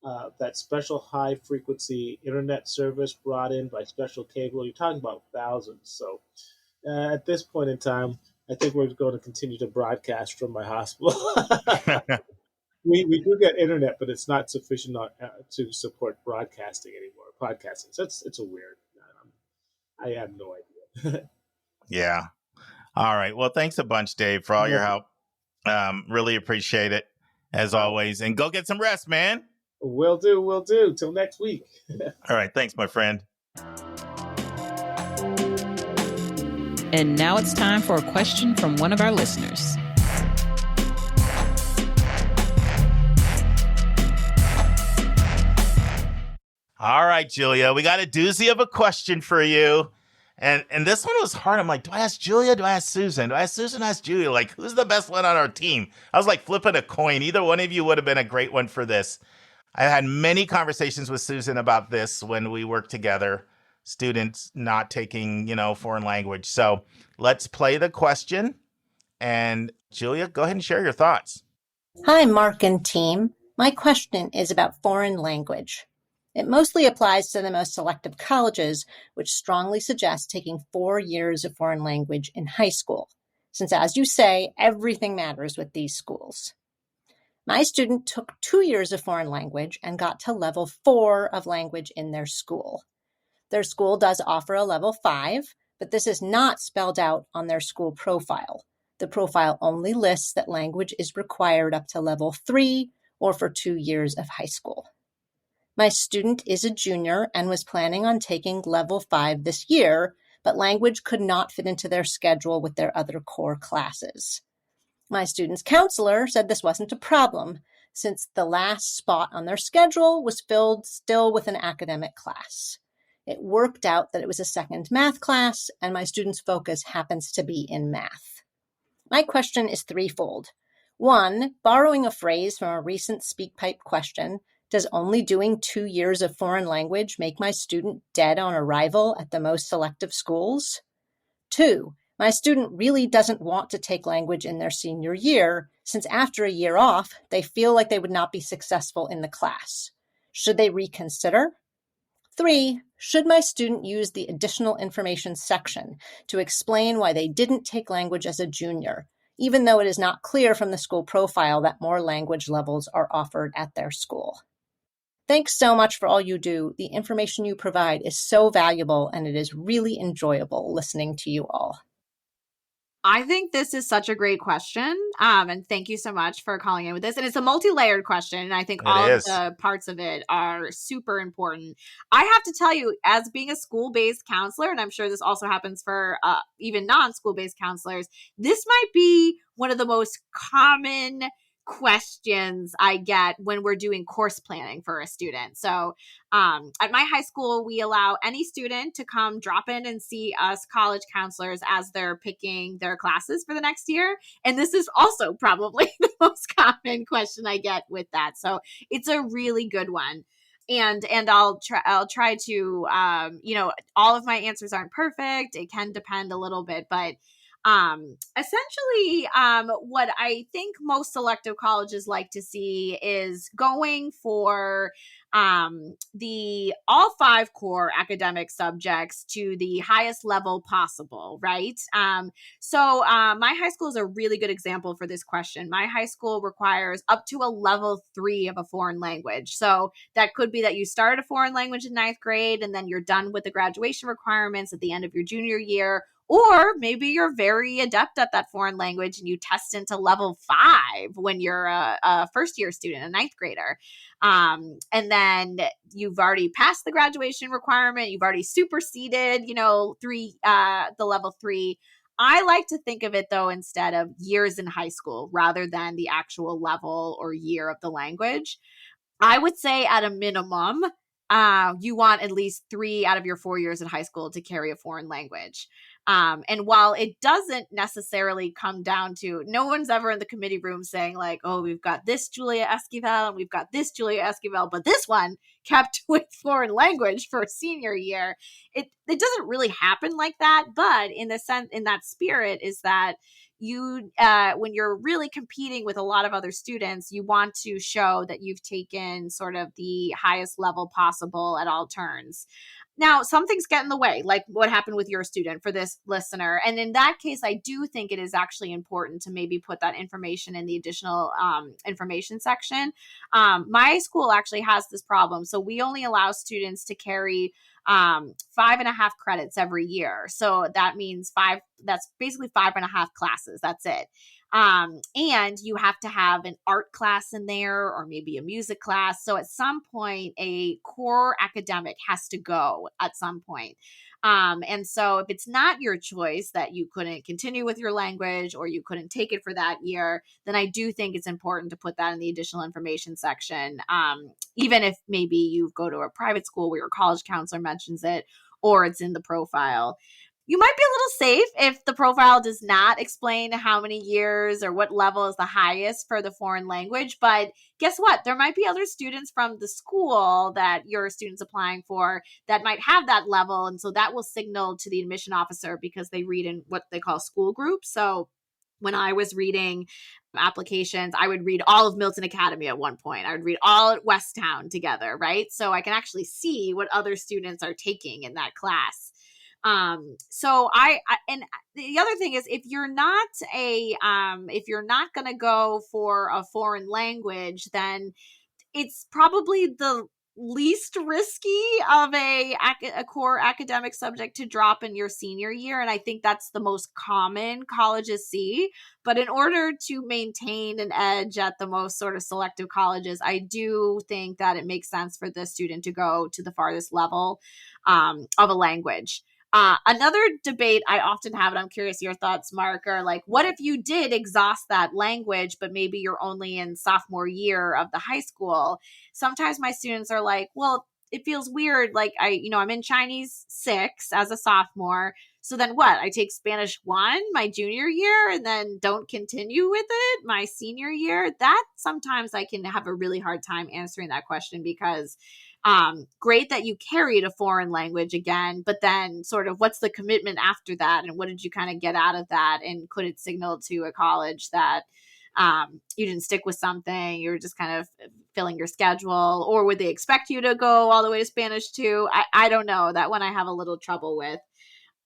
that special high frequency internet service brought in by special cable. You're talking about thousands. So at this point in time, I think we're going to continue to broadcast from my hospital. We do get internet, but it's not sufficient to support broadcasting anymore. Podcasting. So it's a weird. I have no idea. Yeah. All right. Well, thanks a bunch, Dave, for all your help. Really appreciate it, as always. And go get some rest, man. Will do. Till next week. All right. Thanks, my friend. And now it's time for a question from one of our listeners. All right, Julia, we got a doozy of a question for you. And this one was hard. I'm like, do I ask Julia? Do I ask Susan? Do I ask Susan? Ask Julia? Like, who's the best one on our team? I was like flipping a coin. Either one of you would have been a great one for this. I had many conversations with Susan about this when we worked together, students not taking, foreign language. So let's play the question. And Julia, go ahead and share your thoughts. Hi, Mark and team. My question is about foreign language. It mostly applies to the most selective colleges, which strongly suggest taking 4 years of foreign language in high school, since, as you say, everything matters with these schools. My student took 2 years of foreign language and got to level 4 of language in their school. Their school does offer a level 5, but this is not spelled out on their school profile. The profile only lists that language is required up to level 3 or for 2 years of high school. My student is a junior and was planning on taking level 5 this year, but language could not fit into their schedule with their other core classes. My student's counselor said this wasn't a problem, since the last spot on their schedule was filled still with an academic class. It worked out that it was a second math class, and my student's focus happens to be in math. My question is threefold. 1, borrowing a phrase from a recent SpeakPipe question, does only doing 2 years of foreign language make my student dead on arrival at the most selective schools? 2, my student really doesn't want to take language in their senior year, since after a year off, they feel like they would not be successful in the class. Should they reconsider? 3, should my student use the additional information section to explain why they didn't take language as a junior, even though it is not clear from the school profile that more language levels are offered at their school? Thanks so much for all you do. The information you provide is so valuable, and it is really enjoyable listening to you all. I think this is such a great question. And thank you so much for calling in with this. And it's a multi-layered question. And I think all of the parts of it are super important. I have to tell you, as being a school-based counselor, and I'm sure this also happens for even non-school-based counselors, this might be one of the most common questions I get when we're doing course planning for a student. So at my high school, we allow any student to come drop in and see us college counselors as they're picking their classes for the next year. And this is also probably the most common question I get with that. So it's a really good one. And I'll try to, all of my answers aren't perfect. It can depend a little bit, but essentially, what I think most selective colleges like to see is going for the all 5 core academic subjects to the highest level possible, right? So my high school is a really good example for this question. My high school requires up to a level 3 of a foreign language. So that could be that you start a foreign language in 9th grade and then you're done with the graduation requirements at the end of your junior year. Or maybe you're very adept at that foreign language and you test into level 5 when you're a first year student, a 9th grader. And then you've already passed the graduation requirement. You've already superseded, the level 3. I like to think of it, though, instead of years in high school rather than the actual level or year of the language. I would say at a minimum, you want at least 3 out of your 4 years in high school to carry a foreign language. And while it doesn't necessarily come down to, no one's ever in the committee room saying like, oh, we've got this Julia Esquivel and we've got this Julia Esquivel, but this one kept with foreign language for senior year. It doesn't really happen like that. But in that spirit is that you, when you're really competing with a lot of other students, you want to show that you've taken sort of the highest level possible at all turns. Now, some things get in the way, like what happened with your student for this listener. And in that case, I do think it is actually important to maybe put that information in the additional information section. My school actually has this problem. So we only allow students to carry 5.5 credits every year. So that means that's basically 5.5 classes. That's it. And you have to have an art class in there or maybe a music class. So at some point, a core academic has to go at some point. And so if it's not your choice that you couldn't continue with your language or you couldn't take it for that year, then I do think it's important to put that in the additional information section. Even if maybe you go to a private school where your college counselor mentions it or it's in the profile. You might be a little safe if the profile does not explain how many years or what level is the highest for the foreign language. But guess what? There might be other students from the school that your student's applying for that might have that level. And so that will signal to the admission officer because they read in what they call school groups. So when I was reading applications, I would read all of Milton Academy at one point. I would read all at Westtown together, right? So I can actually see what other students are taking in that class. So and the other thing is if you're not going to go for a foreign language, then it's probably the least risky of a core academic subject to drop in your senior year. And I think that's the most common colleges see. But in order to maintain an edge at the most sort of selective colleges, I do think that it makes sense for the student to go to the farthest level of a language. Another debate I often have, and I'm curious your thoughts, Mark, are like, what if you did exhaust that language, but maybe you're only in sophomore year of the high school? Sometimes my students are like, well, it feels weird. Like I'm in Chinese 6 as a sophomore. So then what? I take Spanish 1 my junior year and then don't continue with it my senior year. That sometimes I can have a really hard time answering that question because great that you carried a foreign language again, but then sort of what's the commitment after that? And what did you kind of get out of that? And could it signal to a college that you didn't stick with something, you were just kind of filling your schedule, or would they expect you to go all the way to Spanish too? I don't know. That one I have a little trouble with.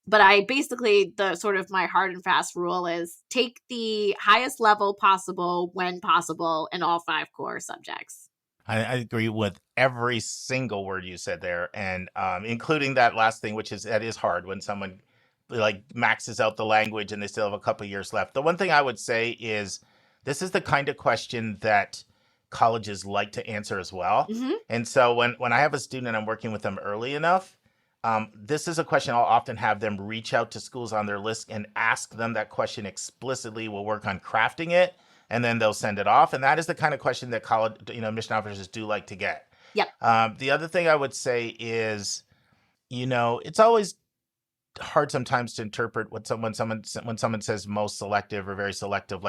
But I basically, the sort of my hard and fast rule is take the highest level possible when possible in all 5 core subjects. I agree with every single word you said there, and including that last thing, which is that is hard when someone like maxes out the language and they still have a couple years left. The one thing I would say is this is the kind of question that colleges like to answer as well. Mm-hmm. And so when I have a student and I'm working with them early enough, this is a question I'll often have them reach out to schools on their list and ask them that question explicitly. We'll work on crafting it, and then they'll send it off. And that is the kind of question that college, mission officers do like to get. Yep. The other thing I would say is, it's always hard sometimes to interpret when someone says most selective or very selective,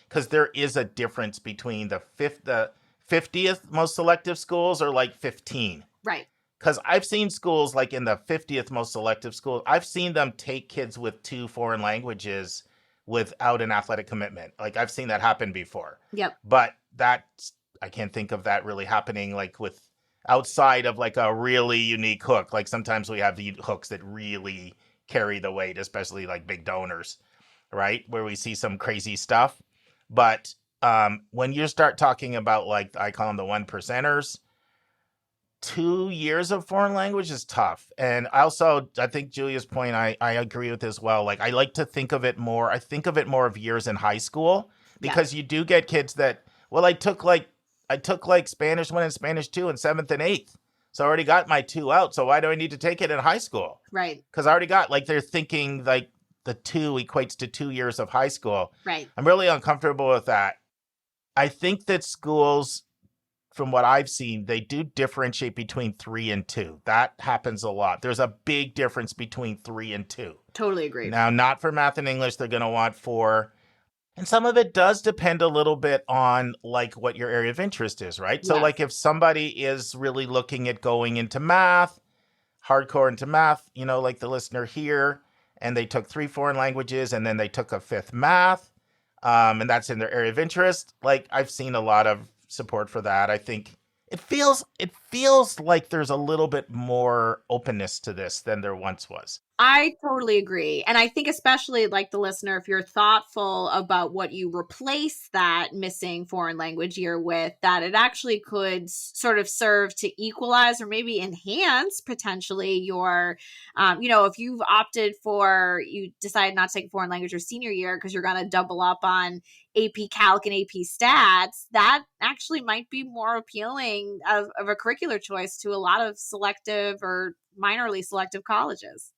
because there is a difference between the 50th most selective schools or like 15. Right. Because I've seen schools like in the 50th most selective school, I've seen them take kids with 2 foreign languages without an athletic commitment. Like I've seen that happen before. Yep. But I can't think of that really happening like with outside of like a really unique hook. Like sometimes we have the hooks that really carry the weight, especially like big donors, right? Where we see some crazy stuff. But when you start talking about like, I call them the 1%ers, 2 years of foreign language is tough. And also, I think Julia's point, I agree with as well. Like, I like to think of it more. I think of it more of years in high school because you do get kids that, well, I took like Spanish 1 and Spanish 2 in 7th and 8th. So I already got my 2 out. So why do I need to take it in high school? Right. Because I already got, like, they're thinking like the 2 equates to 2 years of high school. Right. I'm really uncomfortable with that. I think that schools, from what I've seen, they do differentiate between 3 and 2. That happens a lot. There's a big difference between 3 and 2. Totally agree. Now, not for math and English, they're going to want 4. And some of it does depend a little bit on like what your area of interest is, right? Yes. So like if somebody is really looking at going into math, hardcore into math, like the listener here, and they took 3 foreign languages and then they took a 5th math, and that's in their area of interest. Like I've seen a lot of support for that. I think it feels like there's a little bit more openness to this than there once was. I totally agree. And I think especially like the listener, if you're thoughtful about what you replace that missing foreign language year with, that it actually could sort of serve to equalize or maybe enhance potentially your, if you've you decide not to take a foreign language your senior year because you're going to double up on AP Calc and AP Stats, that actually might be more appealing of a curricular choice to a lot of selective or minorly selective colleges.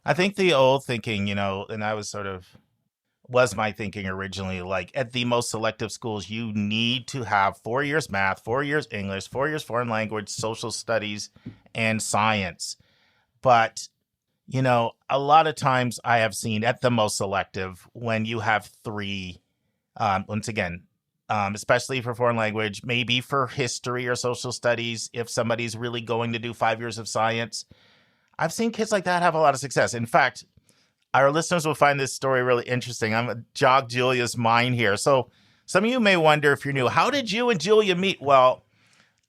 I think the old thinking, and I was my thinking originally, like at the most selective schools, you need to have 4 years math, 4 years English, 4 years foreign language, social studies, and science. But, a lot of times I have seen at the most selective when you have 3, once again, especially for foreign language, maybe for history or social studies, if somebody's really going to do 5 years of science. I've seen kids like that have a lot of success. In fact, our listeners will find this story really interesting. I'm going to jog Julia's mind here. So some of you may wonder, if you're new, how did you and Julia meet? Well,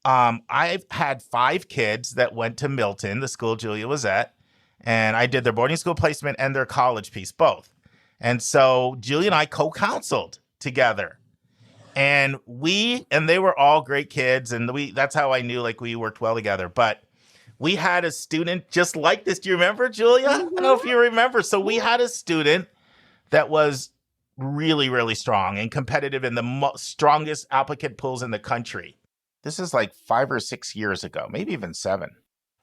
I've had 5 kids that went to Milton, the school Julia was at, and I did their boarding school placement and their college piece, both. And so Julia and I co-counseled together. And they were all great kids, and that's how I knew like we worked well together. But we had a student just like this. Do you remember, Julia? I don't know if you remember. So we had a student that was really, really strong and competitive in the strongest applicant pools in the country. This is like 5 or 6 years ago, maybe even 7.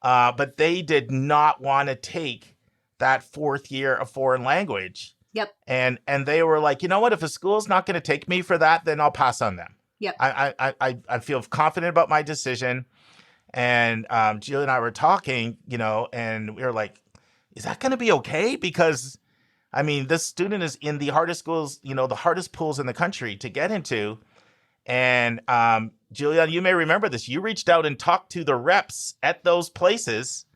But they did not want to take that 4th year of foreign language. Yep. And they were like, you know what? If a school's not going to take me for that, then I'll pass on them. Yep. I feel confident about my decision. And Julia and I were talking, and we were like, is that going to be okay? Because, this student is in the hardest schools, the hardest pools in the country to get into. And Julia, you may remember this. You reached out and talked to the reps at those places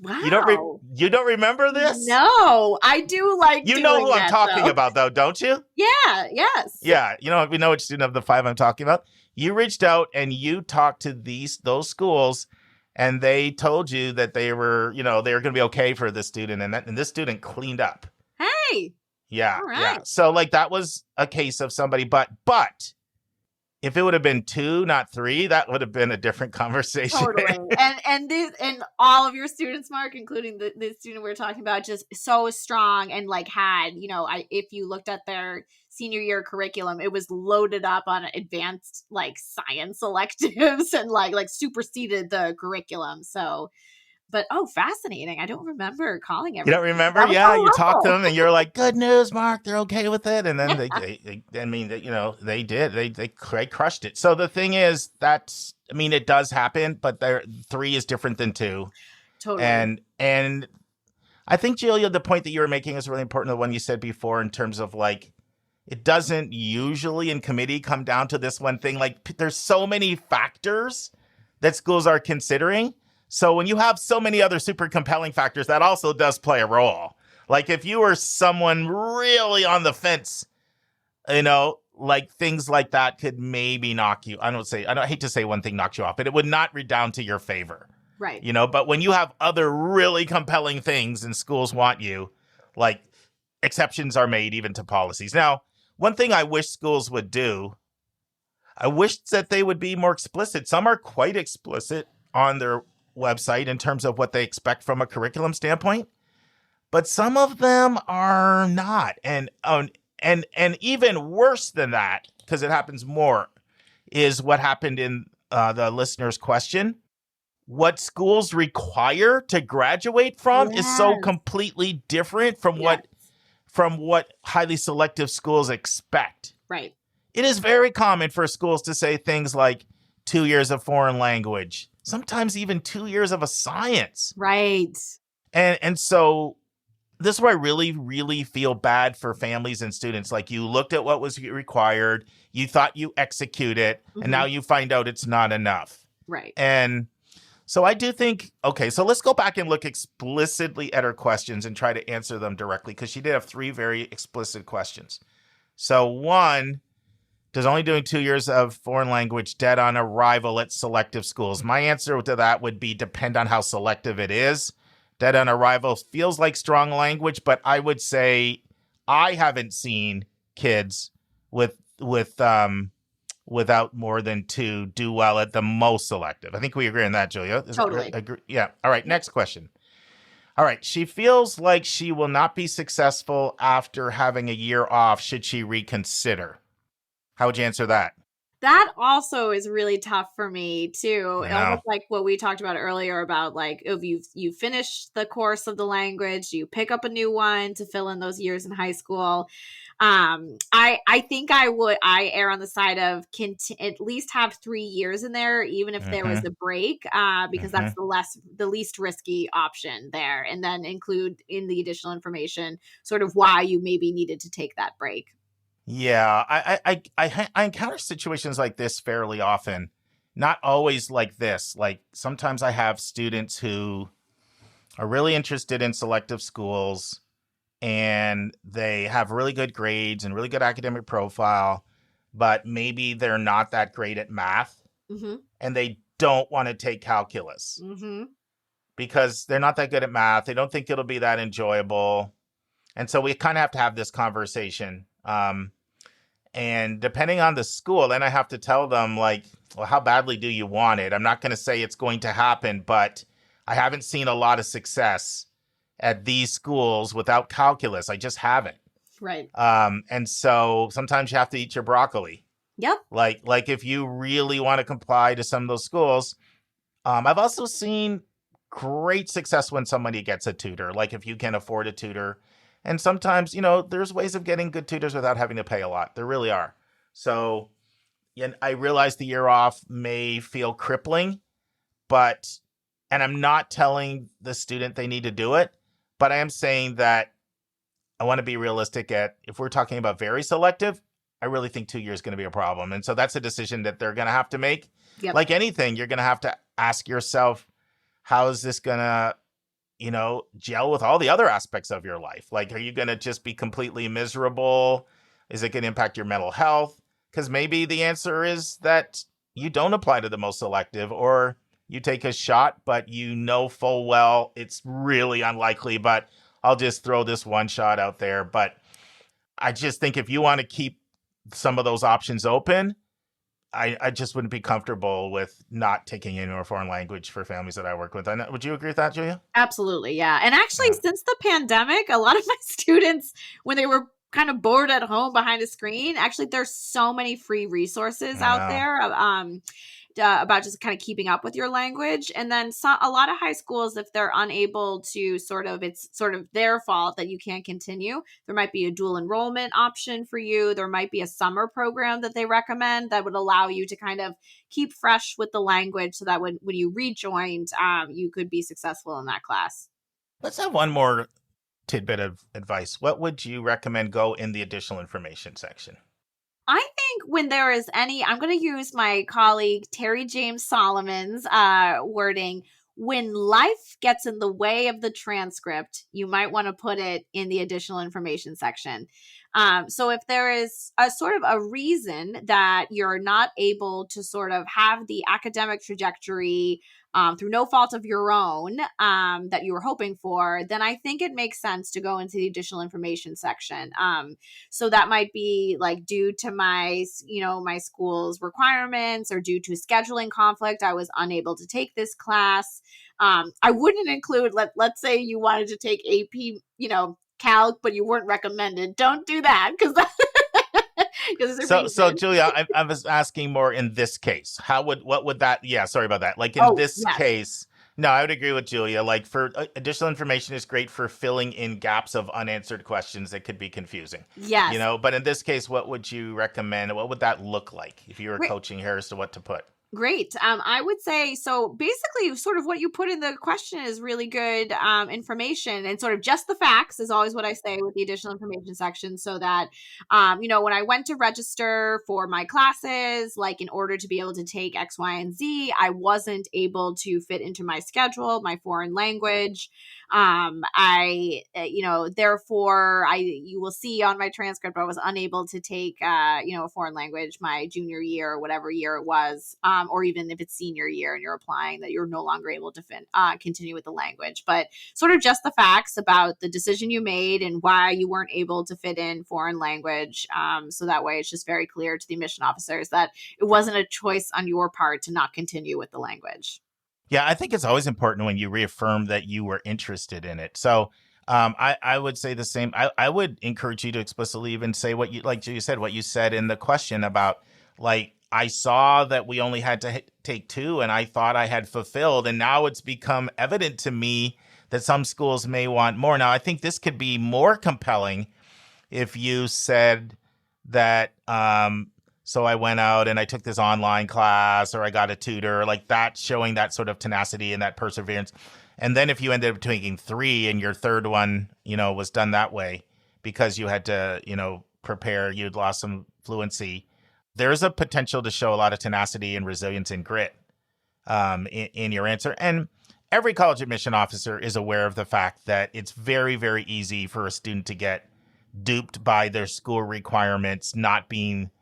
Wow. You don't remember this? No, I do like You know who I'm talking though. about, though, don't you? Yeah, yes. Yeah, we know which student of the 5 I'm talking about. You reached out and you talked to those schools, and they told you that they were going to be okay for this student, and this student cleaned up. Hey. Yeah, all right. yeah. So that was a case of somebody, but if it would have been 2, not 3, that would have been a different conversation. Totally. and all of your students, Mark, including the student we're talking about, just so strong and had, if you looked at their senior year curriculum, it was loaded up on advanced science electives and like superseded the curriculum. So, but fascinating. I don't remember calling everything. You don't remember? Yeah, you talked to them and you're like, good news, Mark, they're okay with it. And then they did. They crushed it. So the thing is, it does happen, but 3 is different than 2. Totally. And I think, Julia, the point that you were making is really important, the one you said before, in terms of it doesn't usually in committee come down to this one thing. There's so many factors that schools are considering. So when you have so many other super compelling factors, that also does play a role. If you were someone really on the fence, things like that could maybe knock you. I hate to say one thing knocks you off, but it would not redound to your favor. Right. But when you have other really compelling things and schools want you, exceptions are made even to policies. Now, one thing I wish schools would do, I wish that they would be more explicit. Some are quite explicit on their website in terms of what they expect from a curriculum standpoint, but some of them are not. And even worse than that, because it happens more, is what happened in the listener's question. What schools require to graduate from is so completely different from what highly selective schools expect. Right. It is very common for schools to say things like 2 years of foreign language, sometimes even 2 years of a science. Right. And so this is where I really, really feel bad for families and students. You looked at what was required, you thought you execute it, and now you find out it's not enough. Right. And so I do think, okay, so let's go back and look explicitly at her questions and try to answer them directly, because she did have 3 very explicit questions. So 1, does only doing 2 years of foreign language dead on arrival at selective schools? My answer to that would be depend on how selective it is. Dead on arrival feels like strong language, but I would say I haven't seen kids without more than 2 do well at the most selective. I think we agree on that, Julia. Totally. Yeah. All right. Next question. All right. She feels like she will not be successful after having a year off. Should she reconsider? How would you answer that? That also is really tough for me too. Almost like what we talked about earlier about if you finish the course of the language, you pick up a new one to fill in those years in high school. I think I err on the side of at least have 3 years in there, even if there was a break, because that's the least risky option there, and then include in the additional information sort of why you maybe needed to take that break. Yeah, I encounter situations like this fairly often. Not always like this. Sometimes I have students who are really interested in selective schools, and they have really good grades and really good academic profile, but maybe they're not that great at math, and they don't want to take calculus because they're not that good at math. They don't think it'll be that enjoyable. And so we kind of have to have this conversation. And depending on the school, then I have to tell them well, how badly do you want it? I'm not going to say it's going to happen, but I haven't seen a lot of success at these schools without calculus. I just haven't. Right. And so sometimes you have to eat your broccoli. Yep. Like if you really want to comply to some of those schools. I've also seen great success when somebody gets a tutor, if you can afford a tutor. And sometimes, there's ways of getting good tutors without having to pay a lot. There really are. So I realize the year off may feel crippling, and I'm not telling the student they need to do it, but I am saying that I want to be realistic if we're talking about very selective, I really think 2 years is going to be a problem. And so that's a decision that they're going to have to make. Yep. Like anything, you're going to have to ask yourself, how is this going to gel with all the other aspects of your life? Like, are you going to just be completely miserable? Is it going to impact your mental health? Because maybe the answer is that you don't apply to the most selective, or you take a shot, but you know full well it's really unlikely, but I'll just throw this one shot out there. But I just think if you want to keep some of those options open, I just wouldn't be comfortable with not taking any more foreign language for families that I work with. Would you agree with that, Julia? Absolutely, yeah. And actually, since the pandemic, a lot of my students, when they were kind of bored at home behind a screen, actually, there's so many free resources out there about just kind of keeping up with your language. And then a lot of high schools, if they're unable to it's sort of their fault that you can't continue, there might be a dual enrollment option for you. There might be a summer program that they recommend that would allow you to kind of keep fresh with the language so that when you rejoined, you could be successful in that class. Let's have one more tidbit of advice. What would you recommend go in the additional information section? I think when there is I'm going to use my colleague Terry James Solomon's wording. When life gets in the way of the transcript, you might want to put it in the additional information section. So if there is a sort of a reason that you're not able to sort of have the academic trajectory through no fault of your own that you were hoping for, then I think it makes sense to go into the additional information section. So that might be like due to my school's requirements or due to scheduling conflict, I was unable to take this class. I wouldn't include, let's say you wanted to take AP, calc, but you weren't recommended. Don't do that because So Julia, I was asking more in this case. What would that? Yeah, sorry about that. Like in this case, no, I would agree with Julia. Like for additional information is great for filling in gaps of unanswered questions that could be confusing. Yes. But in this case, what would you recommend? What would that look like if you were coaching her as to what to put? Great. I would say, so basically sort of what you put in the question is really good information, and sort of just the facts is always what I say with the additional information section, so that, when I went to register for my classes, like in order to be able to take X, Y, and Z, I wasn't able to fit into my schedule, my foreign language. Therefore you will see on my transcript, I was unable to take, a foreign language my junior year or whatever year it was. Or even if it's senior year and you're applying, that you're no longer able to continue with the language. But sort of just the facts about the decision you made and why you weren't able to fit in foreign language. So that way it's just very clear to the admission officers that it wasn't a choice on your part to not continue with the language. Yeah, I think it's always important when you reaffirm that you were interested in it. So I would say the same. I would encourage you to explicitly even say what you said in the question about, like, I saw that we only had to take 2 and I thought I had fulfilled. And now it's become evident to me that some schools may want more. Now, I think this could be more compelling if you said that, so I went out and I took this online class, or I got a tutor, like that, showing that sort of tenacity and that perseverance. And then if you ended up taking 3 and your third one, was done that way because you had to, prepare, you'd lost some fluency, there's a potential to show a lot of tenacity and resilience and grit in your answer. And every college admission officer is aware of the fact that it's very, very easy for a student to get duped by their school requirements not being,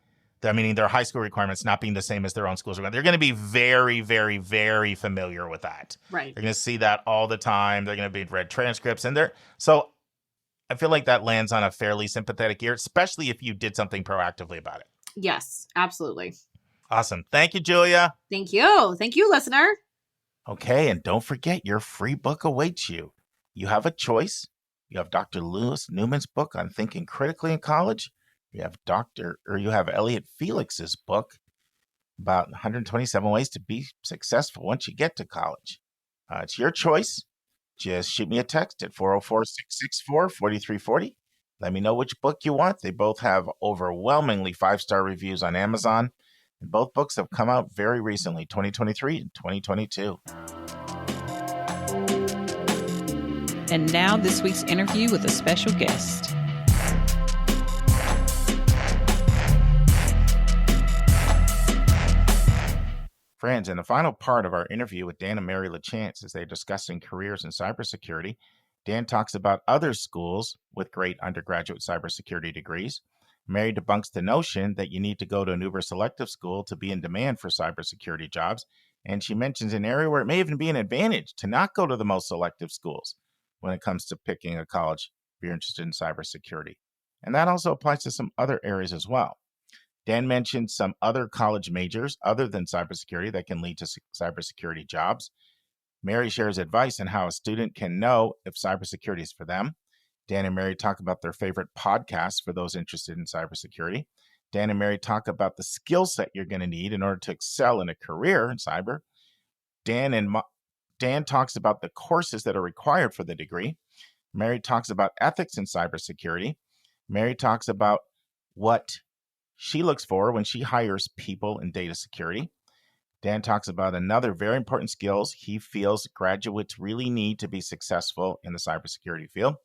their high school requirements not being the same as their own school's requirements. They're going to be very, very, very familiar with that. Right. They're going to see that all the time. They're going to be read transcripts, so I feel like that lands on a fairly sympathetic ear, especially if you did something proactively about it. Yes, absolutely. Awesome. Thank you, Julia. Thank you. Thank you, listener. Okay, and don't forget, your free book awaits you. You have a choice. You have Dr. Lewis Newman's book on thinking critically in college. You have Elliot Felix's book about 127 ways to be successful once you get to college. It's your choice. Just shoot me a text at 404-664-4340. Let me know which book you want. They both have overwhelmingly 5-star reviews on Amazon. And both books have come out very recently, 2023 and 2022. And now this week's interview with a special guest. Friends, in the final part of our interview with Dan and Mary LaChance, as they're discussing careers in cybersecurity, Dan talks about other schools with great undergraduate cybersecurity degrees. Mary debunks the notion that you need to go to an uber selective school to be in demand for cybersecurity jobs, and she mentions an area where it may even be an advantage to not go to the most selective schools when it comes to picking a college if you're interested in cybersecurity. And that also applies to some other areas as well. Dan mentioned some other college majors other than cybersecurity that can lead to cybersecurity jobs. Mary shares advice on how a student can know if cybersecurity is for them. Dan and Mary talk about their favorite podcasts for those interested in cybersecurity. Dan and Mary talk about the skill set you're going to need in order to excel in a career in cyber. Dan talks about the courses that are required for the degree. Mary talks about ethics in cybersecurity. Mary talks about what she looks for when she hires people in data security. Dan talks about another very important skills he feels graduates really need to be successful in the cybersecurity field.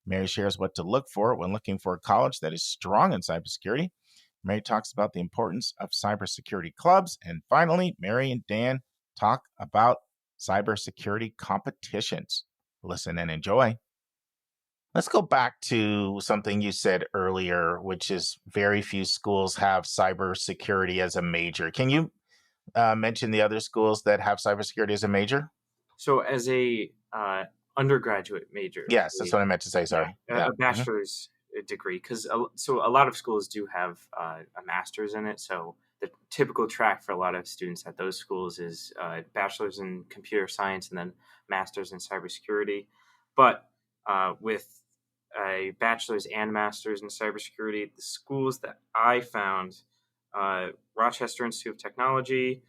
Mary shares what to look for when looking for a college that is strong in cybersecurity. Mary talks about the importance of cybersecurity clubs. And finally, Mary and Dan talk about cybersecurity competitions. Listen and enjoy. Let's go back to something you said earlier, which is very few schools have cybersecurity as a major. Can you mention the other schools that have cybersecurity as a major? So as a undergraduate major. Yes, that's what I meant to say. Sorry. A bachelor's degree, because so a lot of schools do have a master's in it. So the typical track for a lot of students at those schools is bachelor's in computer science and then master's in cybersecurity. But with a bachelor's and master's in cybersecurity, the schools that I found, Rochester Institute of Technology,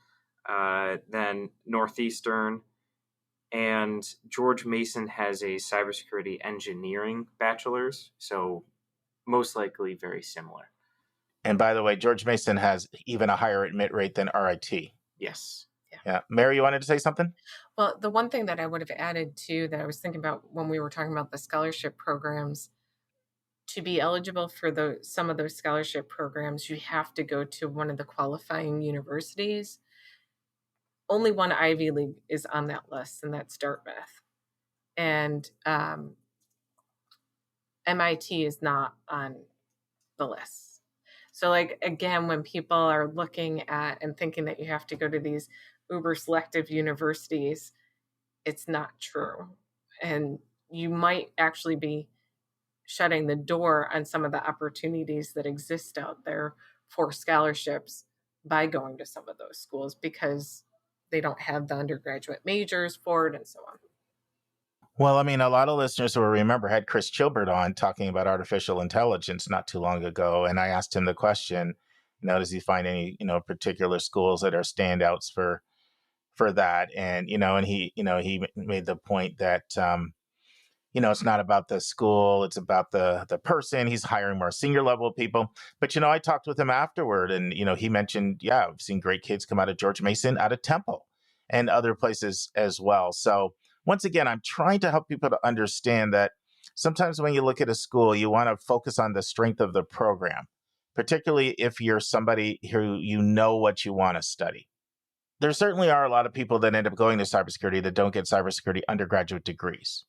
then Northeastern, and George Mason has a cybersecurity engineering bachelor's, so most likely very similar. And by the way, George Mason has even a higher admit rate than RIT. Yes. Yeah. Mary, you wanted to say something? Well, the one thing that I would have added too, that I was thinking about when we were talking about the scholarship programs, to be eligible for some of those scholarship programs, you have to go to one of the qualifying universities. Only one Ivy League is on that list, and that's Dartmouth. And MIT is not on the list. So, like, again, when people are looking at and thinking that you have to go to these uber selective universities, it's not true. And you might actually be shutting the door on some of the opportunities that exist out there for scholarships by going to some of those schools because they don't have the undergraduate majors for it and so on. Well, I mean, a lot of listeners will remember had Chris Chilbert on talking about artificial intelligence not too long ago. And I asked him the question, does he find any, particular schools that are standouts for that? And, and he made the point that, it's not about the school, it's about the person. He's hiring more senior level people. But, I talked with him afterward and, he mentioned, I've seen great kids come out of George Mason, out of Temple and other places as well. So once again, I'm trying to help people to understand that sometimes when you look at a school, you want to focus on the strength of the program, particularly if you're somebody who what you want to study. There certainly are a lot of people that end up going to cybersecurity that don't get cybersecurity undergraduate degrees.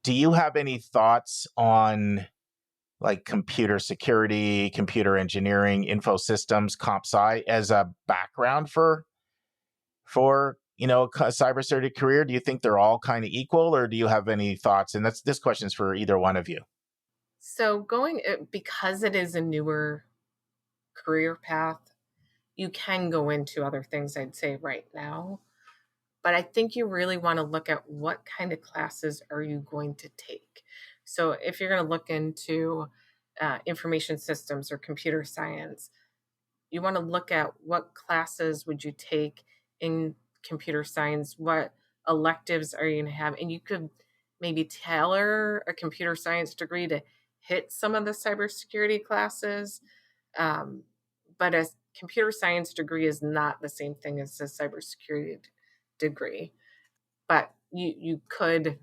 Do you have any thoughts on like computer security, computer engineering, info systems, comp sci as a background for a cybersecurity career? Do you think they're all kind of equal, or do you have any thoughts? And this question's for either one of you. So because it is a newer career path, you can go into other things, I'd say right now. But I think you really want to look at what kind of classes are you going to take. So if you're going to look into information systems or computer science, you want to look at what classes would you take in computer science, what electives are you going to have, and you could maybe tailor a computer science degree to hit some of the cybersecurity classes. But a computer science degree is not the same thing as a cybersecurity degree, but you could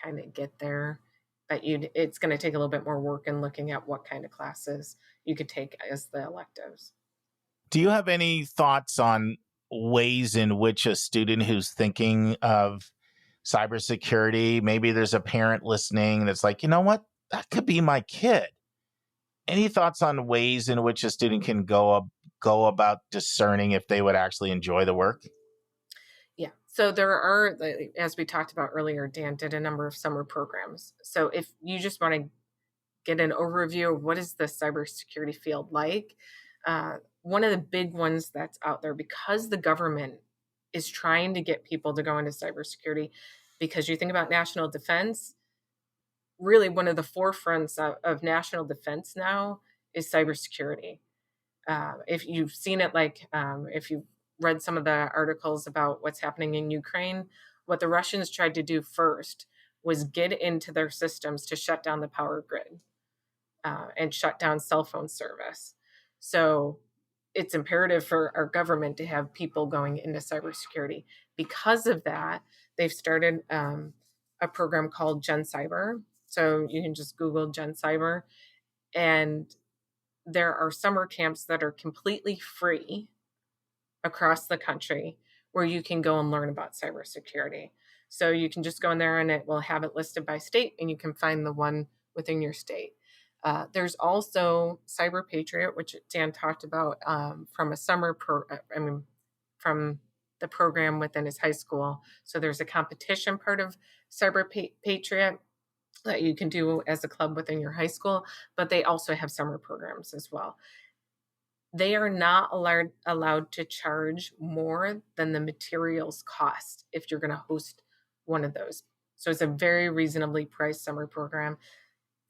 kind of get there, but it's going to take a little bit more work in looking at what kind of classes you could take as the electives. Do you have any thoughts on ways in which a student who's thinking of cybersecurity, maybe there's a parent listening that's like, you know what, that could be my kid. Any thoughts on ways in which a student can go about discerning if they would actually enjoy the work? Yeah. So there are, as we talked about earlier, Dan did a number of summer programs. So if you just want to get an overview of what is the cybersecurity field like, one of the big ones that's out there, because the government is trying to get people to go into cybersecurity, because you think about national defense, really one of the forefronts of national defense now is cybersecurity. If you've seen it, if you've read some of the articles about what's happening in Ukraine, what the Russians tried to do first was get into their systems to shut down the power grid and shut down cell phone service. So it's imperative for our government to have people going into cybersecurity. Because of that, they've started a program called Gen Cyber. So you can just Google Gen Cyber, and there are summer camps that are completely free across the country where you can go and learn about cybersecurity. So you can just go in there and it will have it listed by state, and you can find the one within your state. There's also Cyber Patriot, which Dan talked about from from the program within his high school. So there's a competition part of Cyber Patriot that you can do as a club within your high school, but they also have summer programs as well. They are not allowed to charge more than the materials cost if you're going to host one of those. So it's a very reasonably priced summer program.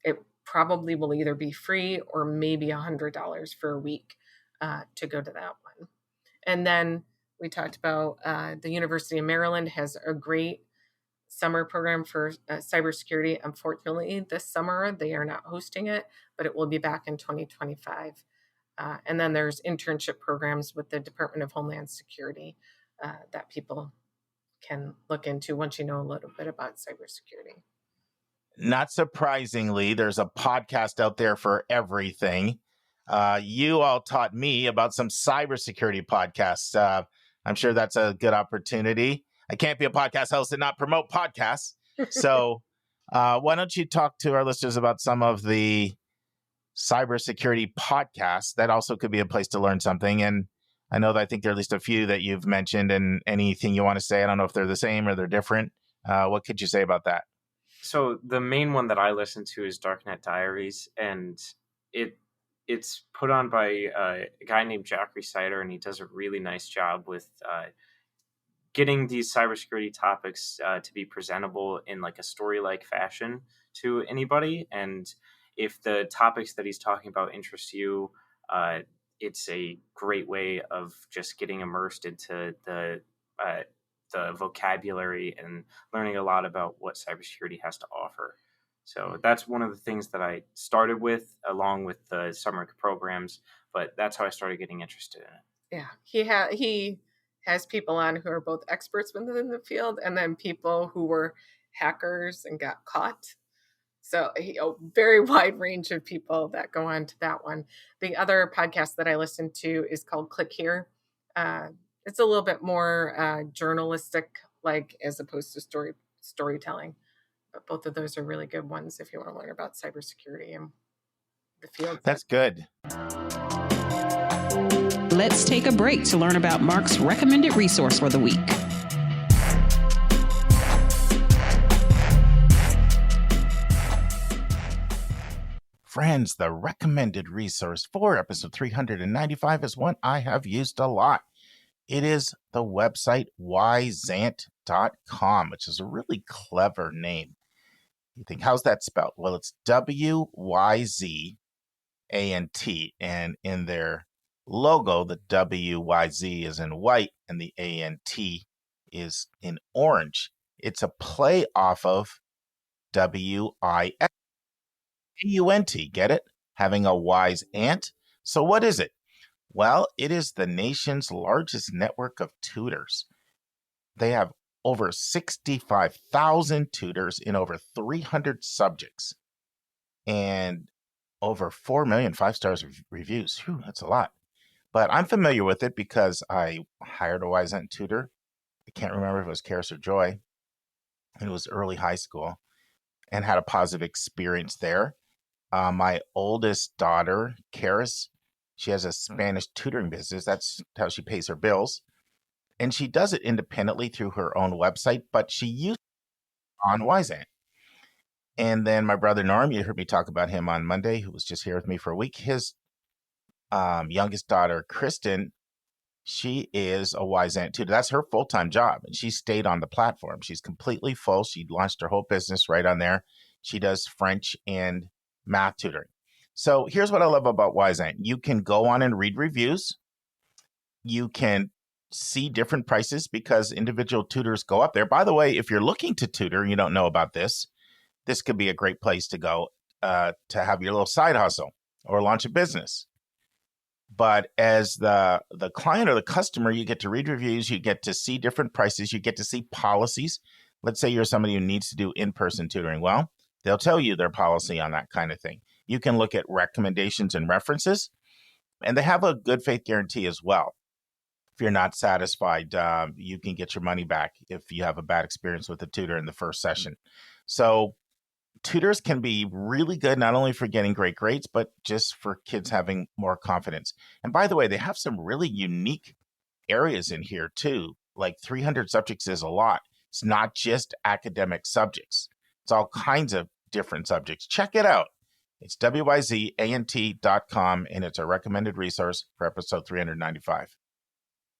It probably will either be free or maybe $100 for a week to go to that one. And then we talked about the University of Maryland has a great summer program for cybersecurity. Unfortunately, this summer they are not hosting it, but it will be back in 2025. And then there's internship programs with the Department of Homeland Security that people can look into once you know a little bit about cybersecurity. Not surprisingly, there's a podcast out there for everything. You all taught me about some cybersecurity podcasts. I'm sure that's a good opportunity. I can't be a podcast host and not promote podcasts. So why don't you talk to our listeners about some of the cybersecurity podcasts? That also could be a place to learn something. And I know that I think there are at least a few that you've mentioned, and anything you want to say. I don't know if they're the same or they're different. What could you say about that? So the main one that I listen to is Darknet Diaries, and it's put on by a guy named Jack Resider, and he does a really nice job with getting these cybersecurity topics to be presentable in like a story-like fashion to anybody. And if the topics that he's talking about interest you, it's a great way of just getting immersed into the vocabulary and learning a lot about what cybersecurity has to offer. So that's one of the things that I started with, along with the summer programs. But that's how I started getting interested in it. Yeah, he has people on who are both experts within the field, and then people who were hackers and got caught. So a very wide range of people that go on to that one. The other podcast that I listen to is called Click Here. It's a little bit more journalistic, like, as opposed to storytelling. But both of those are really good ones if you want to learn about cybersecurity and the field. That's good. Let's take a break to learn about Mark's recommended resource for the week. Friends, the recommended resource for episode 395 is one I have used a lot. It is the website wyzant.com, which is a really clever name. You think, how's that spelled? Well, it's WYZANT, and in their logo, the WYZ is in white and the ANT is in orange. It's a play off of WISAUNT. Get it? Having a wise ant. So what is it? Well, it is the nation's largest network of tutors. They have over 65,000 tutors in over 300 subjects and over 4 million 5-star reviews. Whew, that's a lot. But I'm familiar with it because I hired a Wyzant tutor. I can't remember if it was Karis or Joy. It was early high school and had a positive experience there. My oldest daughter, Karis, she has a Spanish tutoring business. That's how she pays her bills. And she does it independently through her own website, but she used it on Wyzant. And then my brother Norm, you heard me talk about him on Monday, who was just here with me for a week. His youngest daughter, Kristen, she is a Wyzant tutor. That's her full-time job. And she stayed on the platform. She's completely full. She launched her whole business right on there. She does French and math tutoring. So here's what I love about Wyzant. You can go on and read reviews. You can see different prices because individual tutors go up there. By the way, if you're looking to tutor and you don't know about this, this could be a great place to go to have your little side hustle or launch a business. But as the client or the customer, you get to read reviews, you get to see different prices, you get to see policies. Let's say you're somebody who needs to do in-person tutoring. Well, they'll tell you their policy on that kind of thing. You can look at recommendations and references, and they have a good faith guarantee as well. If you're not satisfied, you can get your money back if you have a bad experience with a tutor in the first session. So tutors can be really good, not only for getting great grades, but just for kids having more confidence. And by the way, they have some really unique areas in here too. Like 300 subjects is a lot. It's not just academic subjects. It's all kinds of different subjects. Check it out. It's wyzant.com, and it's a recommended resource for episode 395.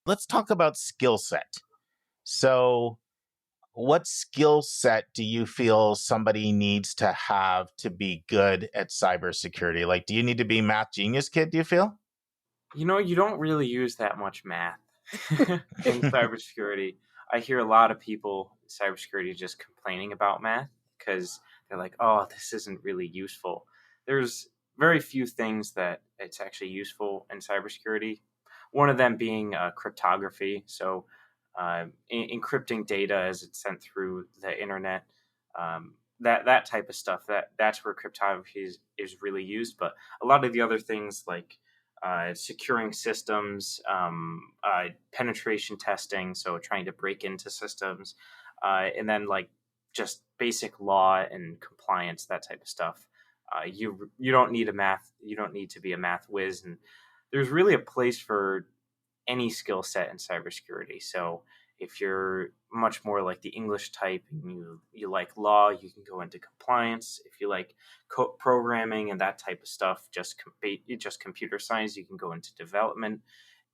Let's talk about skill set. So what skill set do you feel somebody needs to have to be good at cybersecurity? Like, do you need to be math genius kid, do you feel? You know, you don't really use that much math in cybersecurity. I hear a lot of people in cybersecurity just complaining about math because they're like, oh, this isn't really useful. There's very few things that it's actually useful in cybersecurity. One of them being cryptography. So encrypting data as it's sent through the internet, that type of stuff. That's where cryptography is really used. But a lot of the other things like securing systems, penetration testing, so trying to break into systems, and then like just basic law and compliance, that type of stuff. You don't need you don't need to be a math whiz, and there's really a place for any skill set in cybersecurity. So if you're much more like the English type and you like law, you can go into compliance. If you like programming and that type of stuff, just computer science, you can go into development.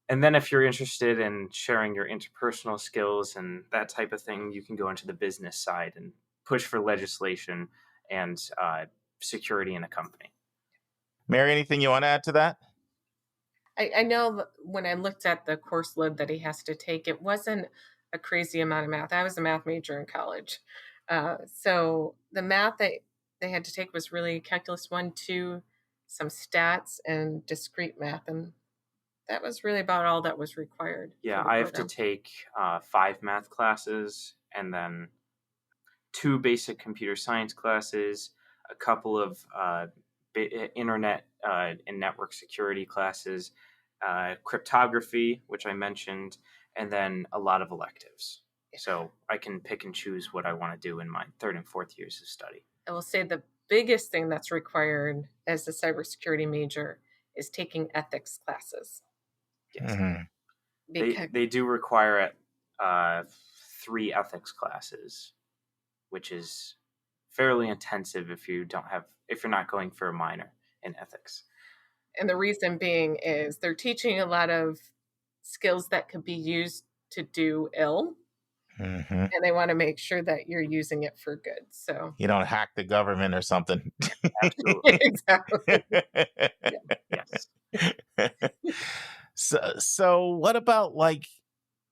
And then if you're interested in sharing your interpersonal skills and that type of thing, you can go into the business side and push for legislation and security in a company. Mary, anything you want to add to that? I know when I looked at the course load that he has to take, it wasn't a crazy amount of math. I was a math major in college. So the math that they had to take was really calculus 1, 2, some stats, and discrete math. And that was really about all that was required. Yeah, I have to take 5 math classes and then 2 basic computer science classes, a couple of internet and network security classes, cryptography, which I mentioned, and then a lot of electives. So I can pick and choose what I want to do in my 3rd and 4th years of study. I will say the biggest thing that's required as a cybersecurity major is taking ethics classes. Yes. Mm-hmm. They do require 3 ethics classes, which is fairly intensive if you're not going for a minor in ethics. And the reason being is they're teaching a lot of skills that could be used to do ill. Mm-hmm. And they want to make sure that you're using it for good. So you don't hack the government or something. Absolutely. Exactly. Yes. So what about like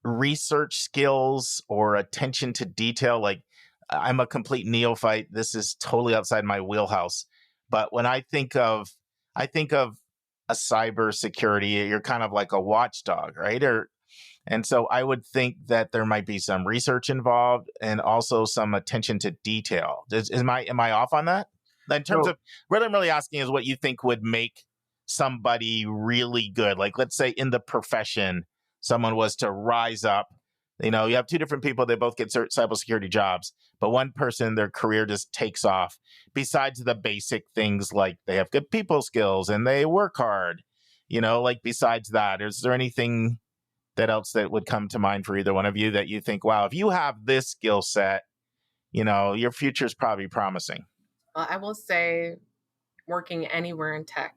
research skills or attention to detail? Like, I'm a complete neophyte. This is totally outside my wheelhouse. But when I think of a cybersecurity, you're kind of like a watchdog, right? And so I would think that there might be some research involved and also some attention to detail. Am I off on that? In terms of what I'm really asking is what you think would make somebody really good? Like, let's say in the profession, someone was to rise up. You know, you have two different people, they both get cybersecurity jobs, but one person, their career just takes off. Besides the basic things like they have good people skills and they work hard, you know, like besides that, is there anything that else that would come to mind for either one of you that you think, wow, if you have this skill set, you know, your future is probably promising? Well, I will say working anywhere in tech.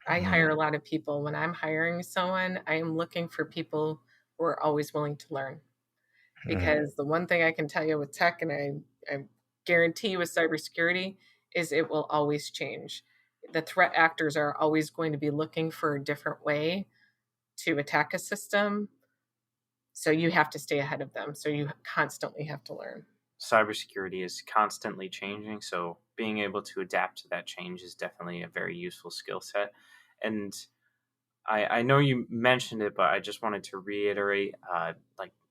I hire a lot of people. When I'm hiring someone, I am looking for people who are always willing to learn. Because the one thing I can tell you with tech, and I guarantee with cybersecurity, is it will always change. The threat actors are always going to be looking for a different way to attack a system. So you have to stay ahead of them. So you constantly have to learn. Cybersecurity is constantly changing, so being able to adapt to that change is definitely a very useful skill set. And I know you mentioned it, but I just wanted to reiterate,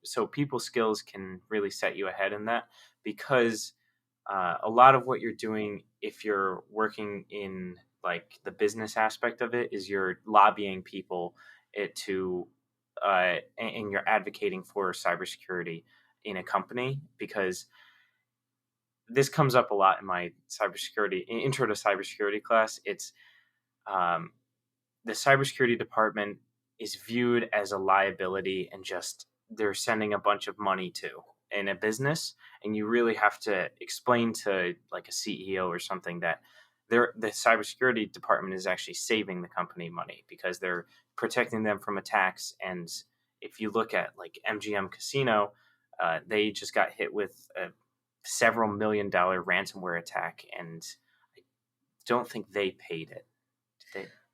so people skills can really set you ahead in that, because a lot of what you're doing, if you're working in like the business aspect of it, is you're lobbying people and you're advocating for cybersecurity in a company, because this comes up a lot in my intro to cybersecurity class. It's the cybersecurity department is viewed as a liability, and just they're sending a bunch of money to in a business, and you really have to explain to like a CEO or something that the cybersecurity department is actually saving the company money because they're protecting them from attacks. And if you look at like MGM Casino, they just got hit with a several $1 million ransomware attack, and I don't think they paid it.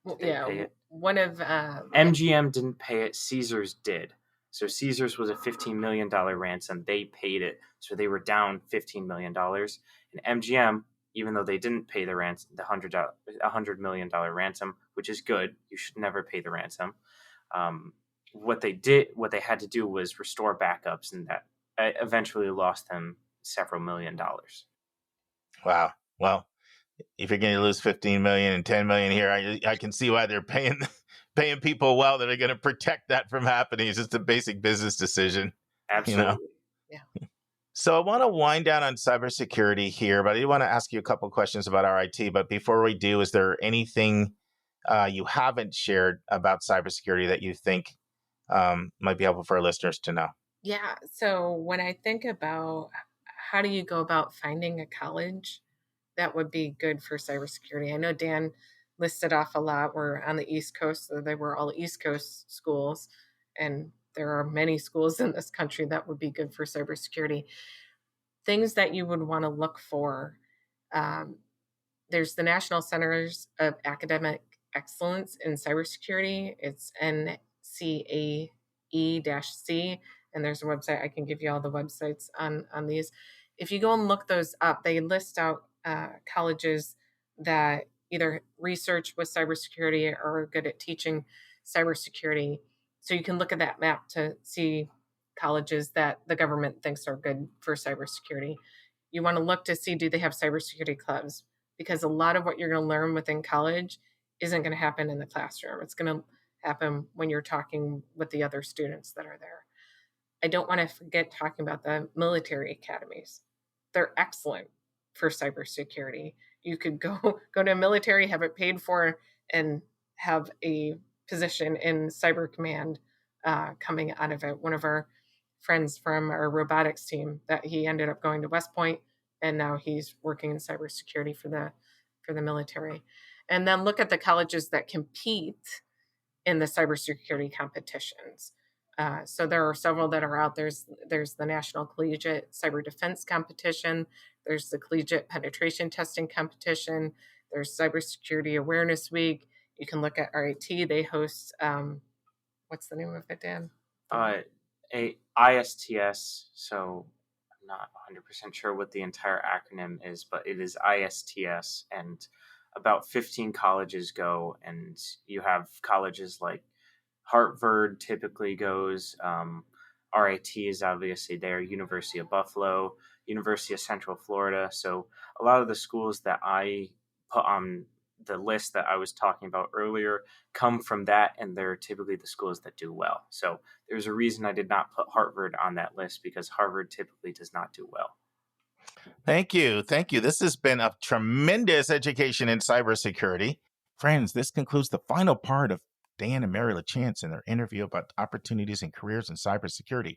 Did they pay it? One of MGM didn't pay it. Caesars did. So Caesars was a $15 million ransom. They paid it, so they were down $15 million. And MGM, even though they didn't pay the ransom, the $100 million ransom, which is good, you should never pay the ransom. What they had to do was restore backups, and that eventually lost them several $1 million. Wow. Well, if you're going to lose 15 million and 10 million here, I can see why they're paying paying people well that are going to protect that from happening. It's just a basic business decision. Absolutely. You know? Yeah. So I want to wind down on cybersecurity here, but I do want to ask you a couple questions about RIT. But before we do, is there anything you haven't shared about cybersecurity that you think might be helpful for our listeners to know? Yeah. So when I think about how do you go about finding a college that would be good for cybersecurity, I know Dan listed off a lot. We're on the East Coast, so they were all East Coast schools, and there are many schools in this country that would be good for cybersecurity. Things that you would want to look for. There's the National Centers of Academic Excellence in Cybersecurity. It's NCAE-C, and there's a website. I can give you all the websites on these. If you go and look those up, they list out colleges that either research with cybersecurity or are good at teaching cybersecurity. So you can look at that map to see colleges that the government thinks are good for cybersecurity. You want to look to see, do they have cybersecurity clubs? Because a lot of what you're going to learn within college isn't going to happen in the classroom. It's going to happen when you're talking with the other students that are there. I don't want to forget talking about the military academies. They're excellent for cybersecurity. You could go to a military, have it paid for, and have a position in cyber command coming out of it. One of our friends from our robotics team, that he ended up going to West Point, and now he's working in cybersecurity for the military. And then look at the colleges that compete in the cybersecurity competitions. So there are several that are out. There's the National Collegiate Cyber Defense Competition. There's the Collegiate Penetration Testing Competition. There's Cybersecurity Awareness Week. You can look at RIT. They host, what's the name of it, Dan? A ISTS. So I'm not 100% sure what the entire acronym is, but it is ISTS, and about 15 colleges go, and you have colleges like Harvard typically goes. RIT is obviously there, University of Buffalo, University of Central Florida. So a lot of the schools that I put on the list that I was talking about earlier come from that, and they're typically the schools that do well. So there's a reason I did not put Harvard on that list, because Harvard typically does not do well. Thank you. Thank you. This has been a tremendous education in cybersecurity. Friends, this concludes the final part of Dan and Mary LaChance and their interview about opportunities and careers in cybersecurity.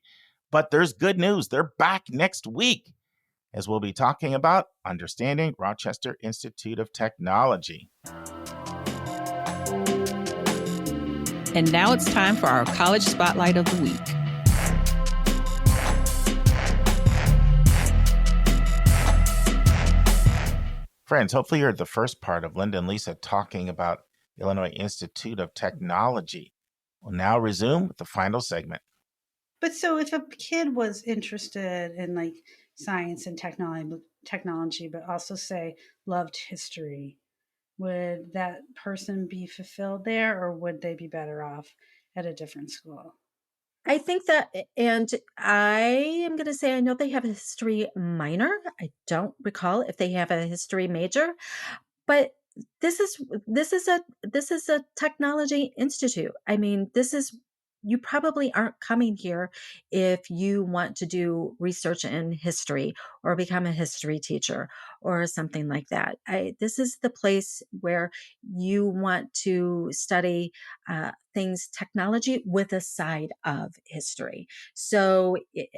But there's good news. They're back next week, as we'll be talking about understanding Rochester Institute of Technology. And now it's time for our college spotlight of the week. Friends, hopefully you heard the first part of Linda and Lisa talking about Illinois Institute of Technology. We'll now resume with the final segment. But so if a kid was interested in like science and technology, but also say loved history, would that person be fulfilled there, or would they be better off at a different school? I think that, and I am going to say, I know they have a history minor. I don't recall if they have a history major, but this is a technology institute. I mean, you probably aren't coming here if you want to do research in history or become a history teacher or something like that. This is the place where you want to study things, technology with a side of history. So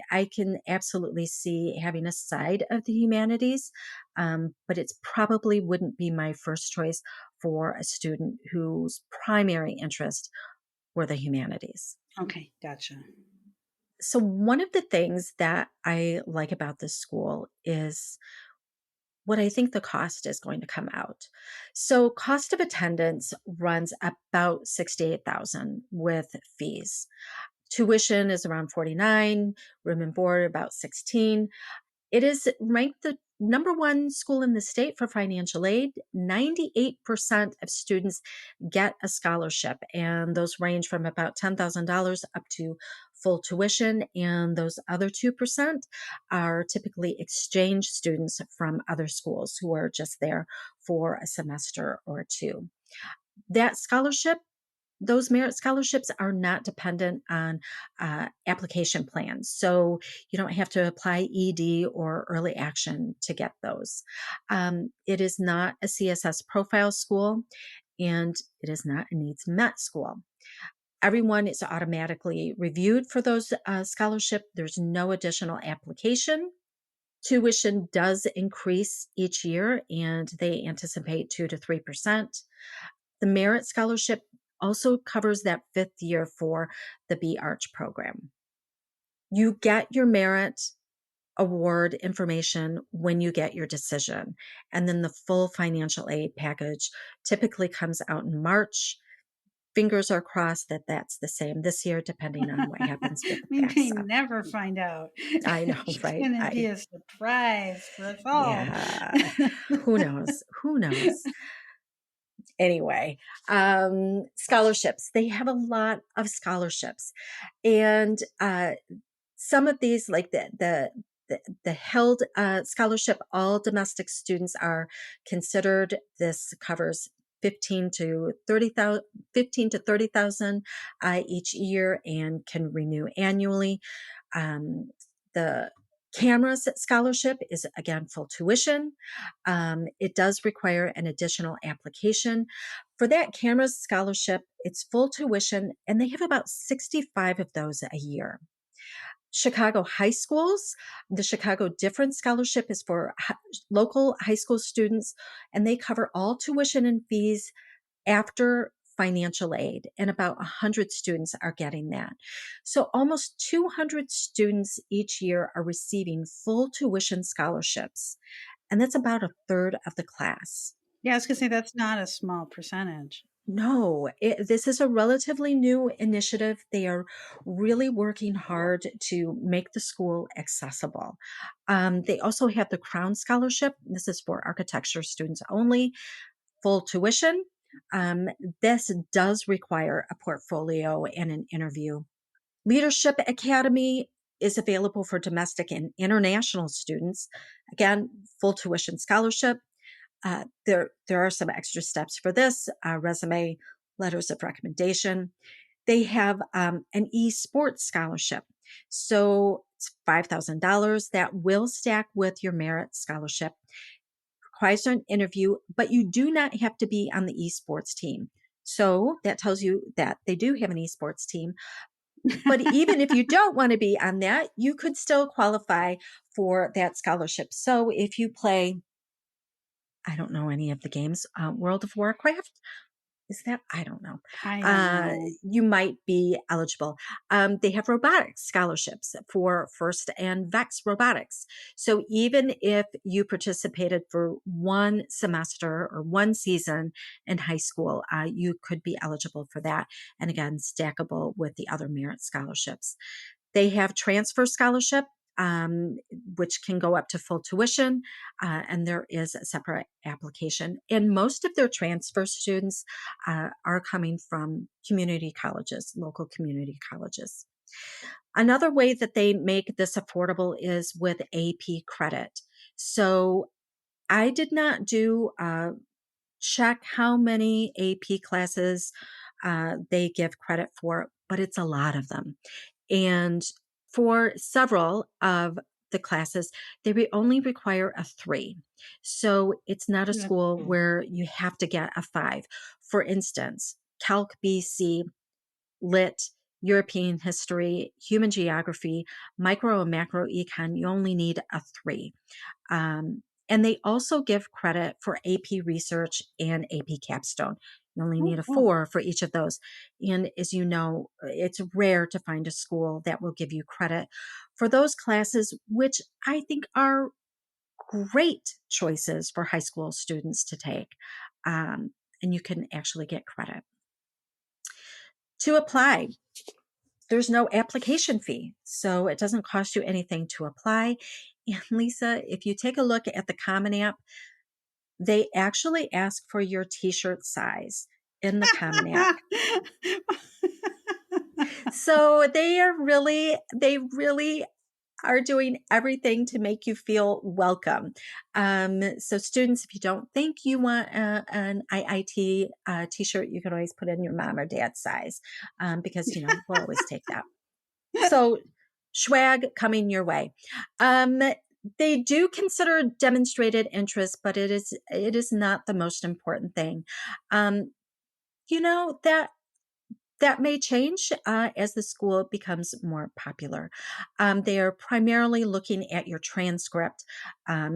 I can absolutely see having a side of the humanities, but it probably wouldn't be my first choice for a student whose primary interest were the humanities. Okay, gotcha. So one of the things that I like about this school is what I think the cost is going to come out. So cost of attendance runs about $68,000 with fees. Tuition is around $49,000, room and board about $16,000. It is ranked the number one school in the state for financial aid. 98% of students get a scholarship, and those range from about $10,000 up to full tuition. And those other 2% are typically exchange students from other schools who are just there for a semester or two. That scholarship, those merit scholarships are not dependent on application plans. So you don't have to apply ED or early action to get those. It is not a CSS profile school, and it is not a needs met school. Everyone is automatically reviewed for those scholarship. There's no additional application. Tuition does increase each year, and they anticipate 2 to 3%. The merit scholarship also covers that 5th year for the B-Arch program. You get your merit award information when you get your decision, and then the full financial aid package typically comes out in March. Fingers are crossed that that's the same this year, depending on what happens with the We may FAFSA. never find out. I know, right? It's going to be a surprise for us all. Yeah. Who knows? Who knows? Anyway, scholarships. They have a lot of scholarships, and some of these, like the held scholarship, all domestic students are considered. This covers 15 to 30,000 each year and can renew annually. The Cameras scholarship is again full tuition. It does require an additional application. For that Cameras scholarship, it's full tuition, and they have about 65 of those a year. Chicago high schools, the Chicago Difference Scholarship is for local high school students, and they cover all tuition and fees after financial aid, and about 100 students are getting that. So almost 200 students each year are receiving full tuition scholarships, and that's about a third of the class. Yeah, I was going to say that's not a small percentage. No, this is a relatively new initiative. They are really working hard to make the school accessible. They also have the Crown Scholarship. This is for architecture students only, full tuition. This does require a portfolio and an interview. Leadership Academy is available for domestic and international students. Again, full tuition scholarship. there are some extra steps for this: resume, letters of recommendation. They have an esports scholarship. So it's $5,000 that will stack with your merit scholarship. Requires an interview, but you do not have to be on the esports team. So that tells you that they do have an esports team. But even if you don't want to be on that, you could still qualify for that scholarship. So if you play, I don't know any of the games, World of Warcraft, is that? I don't know. I don't know. You might be eligible. They have robotics scholarships for FIRST and VEX robotics. So even if you participated for one semester or one season in high school, you could be eligible for that. And again, stackable with the other merit scholarships. They have transfer scholarship, which can go up to full tuition, and there is a separate application. And most of their transfer students are coming from community colleges, local community colleges. Another way that they make this affordable is with AP credit. So I did not do check how many AP classes they give credit for, but it's a lot of them. And for several of the classes, they only require a 3. So it's not a school where you have to get a 5. For instance, Calc BC, Lit, European history, human geography, micro and macro econ, you only need a 3. And they also give credit for AP research and AP capstone. You only need a 4 for each of those. And as you know, it's rare to find a school that will give you credit for those classes, which I think are great choices for high school students to take. And you can actually get credit. To apply, there's no application fee, so it doesn't cost you anything to apply. And Lisa, if you take a look at the Common App, they actually ask for your t-shirt size in the Common App. So they really are doing everything to make you feel welcome. So students, if you don't think you want an IIT t-shirt, you can always put in your mom or dad's size, because, we'll always take that. So swag coming your way. They do consider demonstrated interest, but it is not the most important thing. That may change as the school becomes more popular. They are primarily looking at your transcript,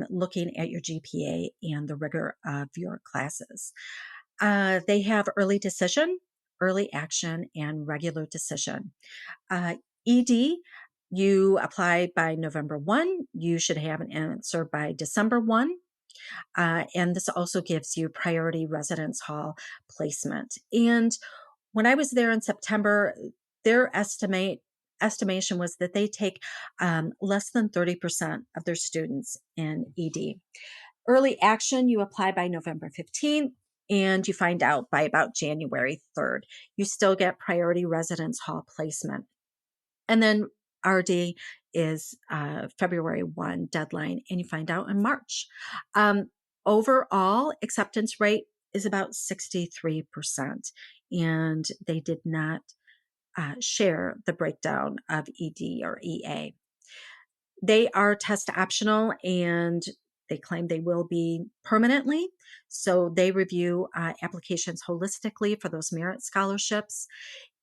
looking at your GPA and the rigor of your classes. They have early decision, early action, and regular decision. ED, you apply by November 1. You should have an answer by December 1. And this also gives you priority residence hall placement. And when I was there in September, their estimation was that they take less than 30% of their students in ED. Early action, you apply by November 15th. And you find out by about January 3rd. You still get priority residence hall placement. And then RD is February 1 deadline, and you find out in March. Overall acceptance rate is about 63%, and they did not share the breakdown of ED or EA. They are test optional, and they claim they will be permanently. So they review applications holistically for those merit scholarships.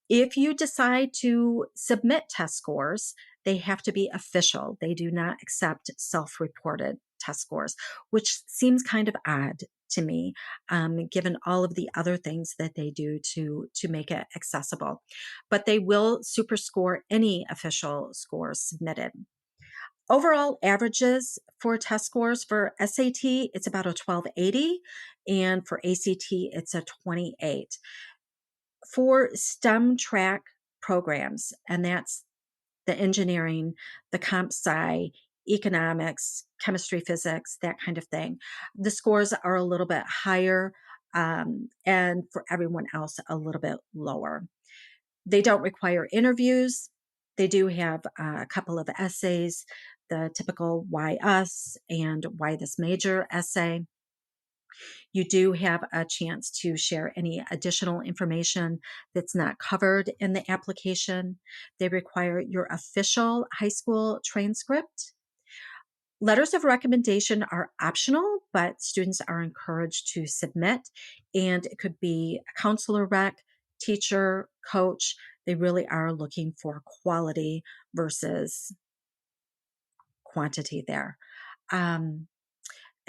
If you decide to submit test scores, they have to be official. They do not accept self-reported test scores, which seems kind of odd to me, given all of the other things that they do to make it accessible. But they will superscore any official scores submitted. Overall averages for test scores for SAT, it's about a 1280, and for ACT, it's a 28. For STEM track programs, and that's the engineering, the comp sci, economics, chemistry, physics, that kind of thing, the scores are a little bit higher, and for everyone else, a little bit lower. They don't require interviews. They do have a couple of essays, the typical why us and why this major essay. You do have a chance to share any additional information that's not covered in the application. They require your official high school transcript. Letters of recommendation are optional, but students are encouraged to submit, and it could be a counselor rec, teacher, coach. They really are looking for quality versus quantity there. Um,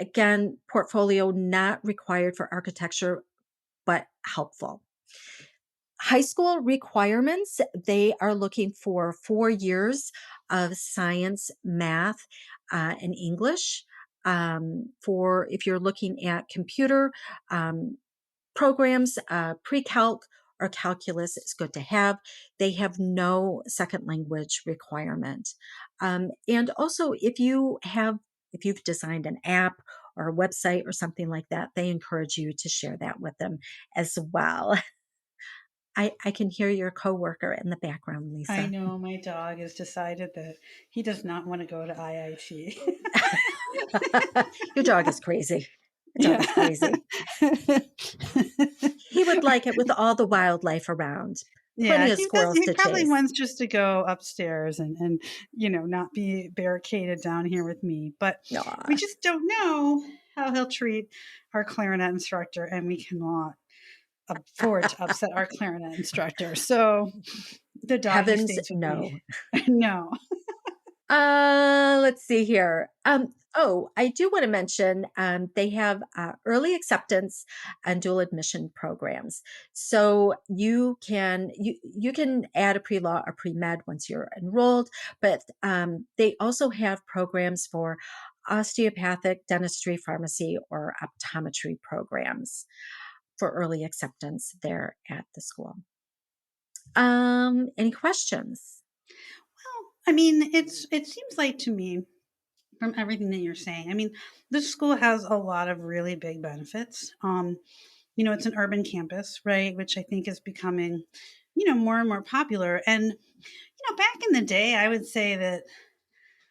Again, portfolio not required for architecture, but helpful. High school requirements, they are looking for 4 years of science, math, and English. For if you're looking at computer programs, pre-calc or calculus is good to have. They have no second language requirement. And also, if you've designed an app or a website or something like that, they encourage you to share that with them as well. I can hear your coworker in the background, Lisa. I know my dog has decided that he does not want to go to IIT. Your dog is crazy. Your dog is crazy. He would like it with all the wildlife around. Plenty of squirrels he to probably chase. wants just to go upstairs and not be barricaded down here with me. But Aw. we just don't know how he'll treat our clarinet instructor, and we cannot afford to upset our clarinet instructor. So the dog Heavens, stays with no. me. No. Let's see here. I do want to mention they have early acceptance and dual admission programs. So you can add a pre-law or pre-med once you're enrolled, but they also have programs for osteopathic, dentistry, pharmacy, or optometry programs for early acceptance there at the school. Any questions? Well, I mean, it seems like to me, from everything that you're saying, I mean, this school has a lot of really big benefits. It's an urban campus, right? Which I think is becoming, more and more popular. And, back in the day, I would say that,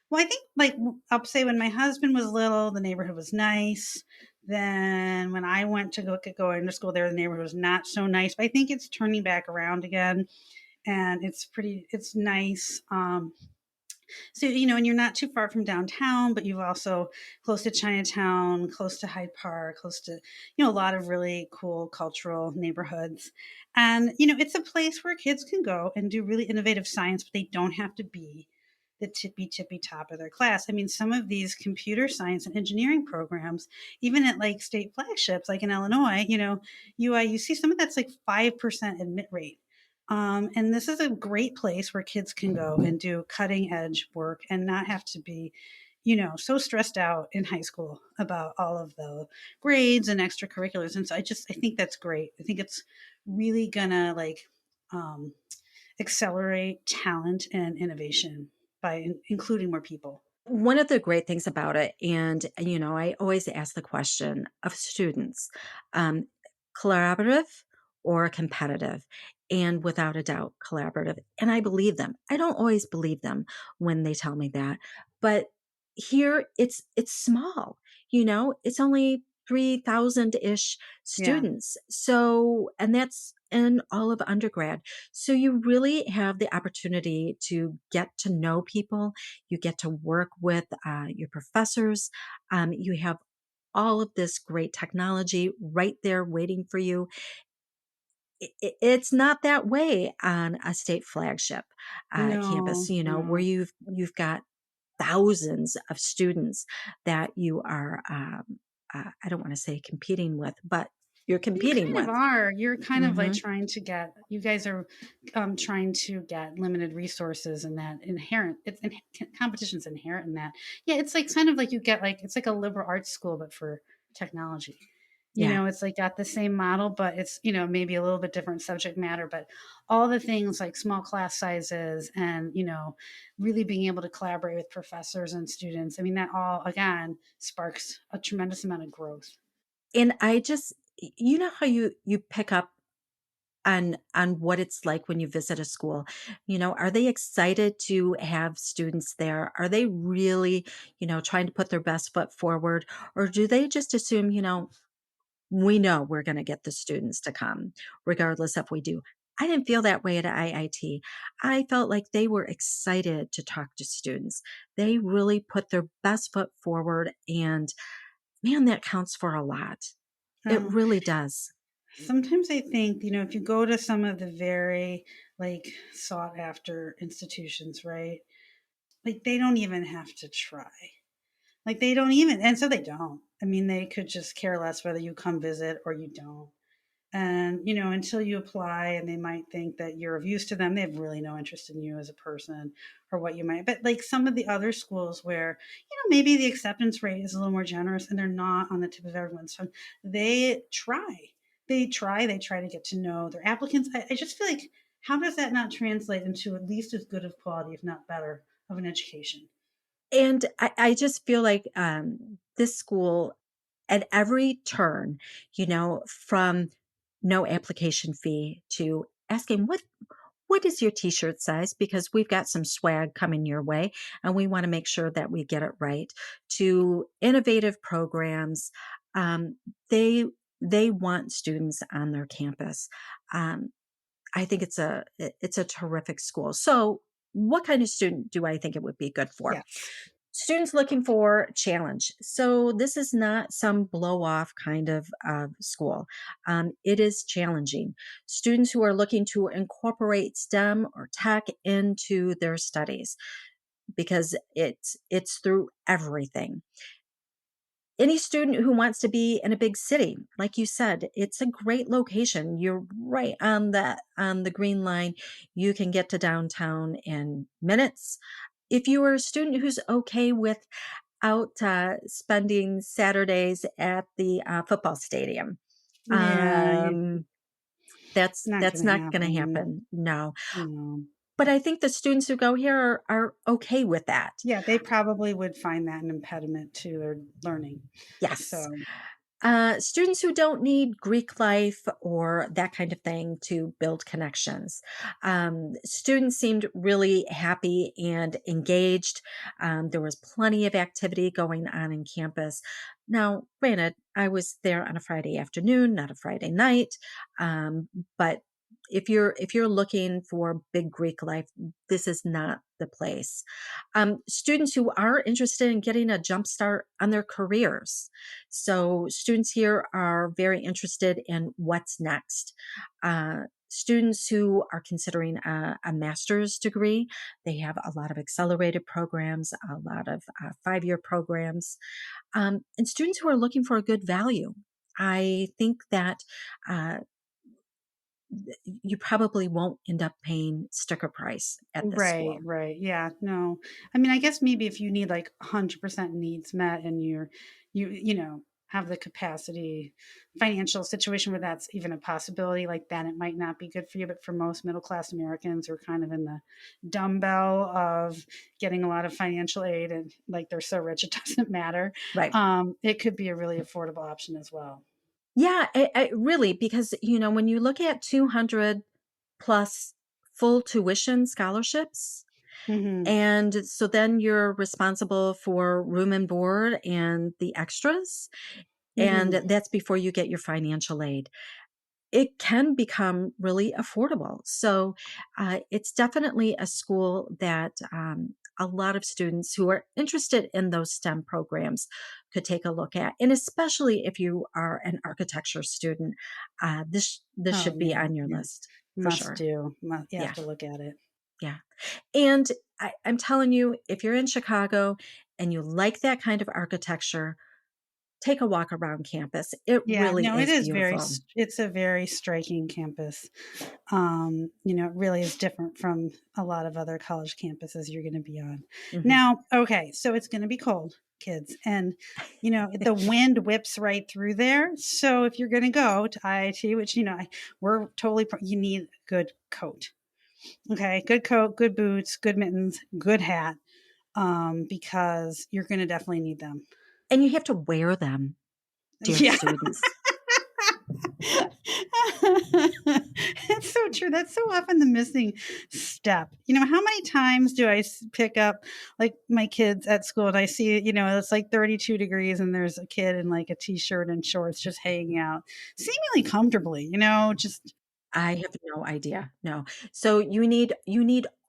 well, I think like I'll say when my husband was little, the neighborhood was nice. Then when I went to get going to school there, the neighborhood was not so nice. But I think it's turning back around again, and it's nice. So, and you're not too far from downtown, but you've also close to Chinatown, close to Hyde Park, close to, a lot of really cool cultural neighborhoods. And, it's a place where kids can go and do really innovative science, but they don't have to be the tippy top of their class. I mean, some of these computer science and engineering programs, even at like state flagships, like in Illinois, UIUC, some of that's like 5% admit rate. And this is a great place where kids can go and do cutting edge work and not have to be, so stressed out in high school about all of the grades and extracurriculars. And so I think that's great. I think it's really gonna accelerate talent and innovation by including more people. One of the great things about it, and I always ask the question of students, um, collaborative or competitive? And without a doubt, collaborative. And I believe them. I don't always believe them when they tell me that, but here it's small. It's only 3,000-ish Yeah. students. So, and that's in all of undergrad. So you really have the opportunity to get to know people. You get to work with your professors. You have all of this great technology right there waiting for you. It's not that way on a state flagship campus, where No. you've got thousands of students that you are, I don't want to say competing with, but you're You competing kind of with. are. You're kind of like Mhm. you guys are trying to get limited resources, and that competition's inherent in that. Yeah, it's like kind of like you get like, it's like a liberal arts school, but for technology. Yeah. It's like got the same model, but it's, maybe a little bit different subject matter, but all the things like small class sizes and, really being able to collaborate with professors and students. I mean, that all, again, sparks a tremendous amount of growth. And I just, how you pick up on what it's like when you visit a school. Are they excited to have students there? Are they really, trying to put their best foot forward? Or do they just assume, we know we're going to get the students to come, regardless if we do. I didn't feel that way at IIT. I felt like they were excited to talk to students. They really put their best foot forward, and man, that counts for a lot. It Oh, really does. sometimes I think, if you go to some of the very like sought after institutions, right? Like they don't even have to try. Like they don't even, and so they don't. I mean, they could just care less whether you come visit or you don't. And, until you apply and they might think that you're of use to them, they have really no interest in you as a person or what you might. But like some of the other schools where, maybe the acceptance rate is a little more generous and they're not on the tip of everyone's tongue, they try. They try to get to know their applicants. I just feel like, how does that not translate into at least as good of quality, if not better, of an education? And I just feel like this school, at every turn, from no application fee to asking what is your t-shirt size, because we've got some swag coming your way and we want to make sure that we get it right, to innovative programs. um, they they want students on their campus. I think it's a terrific school. So what kind of student do I think it would be good for? Yes. Students looking for challenge. So this is not some blow off kind of school. It is challenging. Students who are looking to incorporate STEM or tech into their studies, because it's through everything. Any student who wants to be in a big city, like you said, it's a great location. You're right on the green line. You can get to downtown in minutes. If you are a student who's okay with spending Saturdays at the football stadium, Yeah, that's not that's going to not going to happen. happen. No, No. but I think the students who go here are okay with that. Yeah, they probably would find that an impediment to their learning. Yes. So, Students who don't need Greek life or that kind of thing to build connections. Students seemed really happy and engaged. There was plenty of activity going on in campus. Now, granted, I was there on a Friday afternoon, not a Friday night, but if you're looking for big Greek life, this is not the place. Students who are interested in getting a jump start on their careers. So students here are very interested in what's next. Students who are considering a master's degree, they have a lot of accelerated programs, a lot of 5-year programs. And students who are looking for a good value. I think that you probably won't end up paying sticker price at this right, school. right. Yeah, no. I mean, I guess maybe if you need like 100% needs met and have the capacity, financial situation where that's even a possibility, like then it might not be good for you. But for most middle class Americans who are kind of in the dumbbell of getting a lot of financial aid and like they're so rich it doesn't matter, Right. it could be a really affordable option as well. Yeah, I really, because, when you look at 200 plus full tuition scholarships, Hmm. and so then you're responsible for room and board and the extras, and Hmm. that's before you get your financial aid. It can become really affordable. So it's definitely a school that a lot of students who are interested in those STEM programs could take a look at. And especially if you are an architecture student, this Oh should be yeah, on your yeah. list for Must sure. do. You have Yeah. to look at it. Yeah. And I'm telling you, if you're in Chicago and you like that kind of architecture, take a walk around campus. It Yeah, really no, it is is beautiful. it's a very striking campus. It really is different from a lot of other college campuses you're going to be on. Mhm. Now, okay, so it's going to be cold, kids, and the wind whips right through there. So if you're going to go to IIT, which we're totally you need a good coat. Okay, good coat, good boots, good mittens, good hat, because you're going to definitely need them. And you have to wear them, dear Yeah. students. It's so true. That's so often the missing step. How many times do I pick up like my kids at school and I see, it's like 32 degrees and there's a kid in like a t-shirt and shorts just hanging out seemingly comfortably, just. I have no idea. No. So you need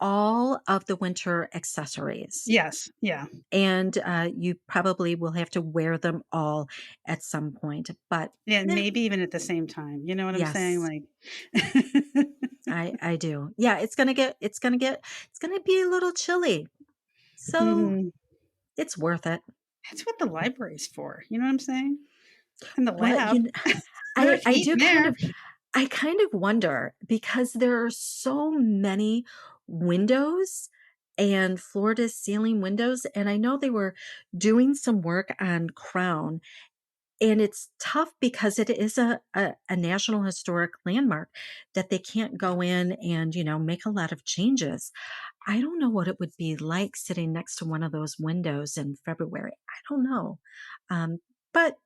all of the winter accessories. Yes. Yeah. And you probably will have to wear them all at some point. But yeah, maybe even at the same time. You know what I'm saying? Like I do. Yeah, it's gonna be a little chilly. So it's worth it. That's what the library's for. You know what I'm saying? And the Well, lab. I kind of wonder, because there are so many windows and floor to ceiling windows. And I know they were doing some work on Crown, and it's tough because it is a National Historic Landmark that they can't go in and, make a lot of changes. I don't know what it would be like sitting next to one of those windows in February. I don't know. But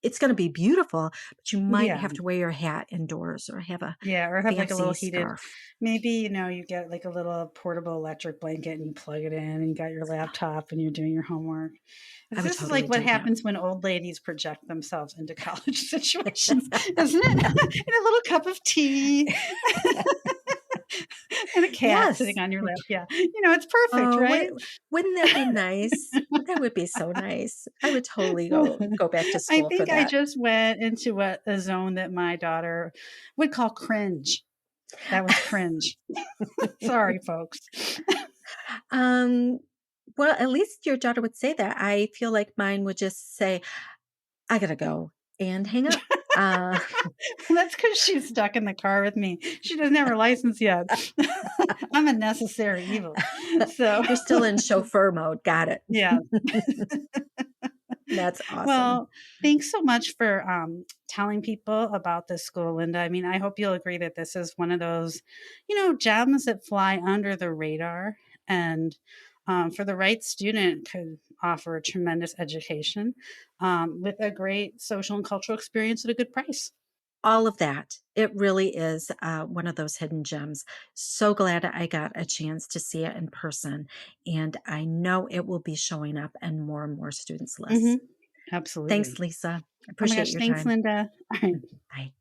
it's going to be beautiful, but you might have to wear your hat indoors or have or have like a little heated scarf. Maybe, you get like a little portable electric blanket and you plug it in and you got your laptop and you're doing your homework. This is like what happens when old ladies project themselves into college situations, isn't it? In a little cup of tea. And a cat sitting on your lap. Yeah. It's perfect, right? Wouldn't that be nice? That would be so nice. I would totally go back to school. I think for that. I just went into a zone that my daughter would call cringe. That was cringe. Sorry, folks. Well, at least your daughter would say that. I feel like mine would just say, I gotta go, and hang up. That's because she's stuck in the car with me. She doesn't have her license yet. I'm a necessary evil. So you're still in chauffeur mode. Got it. Yeah. That's awesome. Well, thanks so much for telling people about this school, Linda. I mean, I hope you'll agree that this is one of those, gems that fly under the radar, and for the right student could offer a tremendous education with a great social and cultural experience at a good price. All of that. It really is one of those hidden gems. So glad I got a chance to see it in person. And I know it will be showing up in more and more students' lists. Mm-hmm. Absolutely. Thanks, Lisa. I appreciate your thanks, time. Linda. All right. Bye.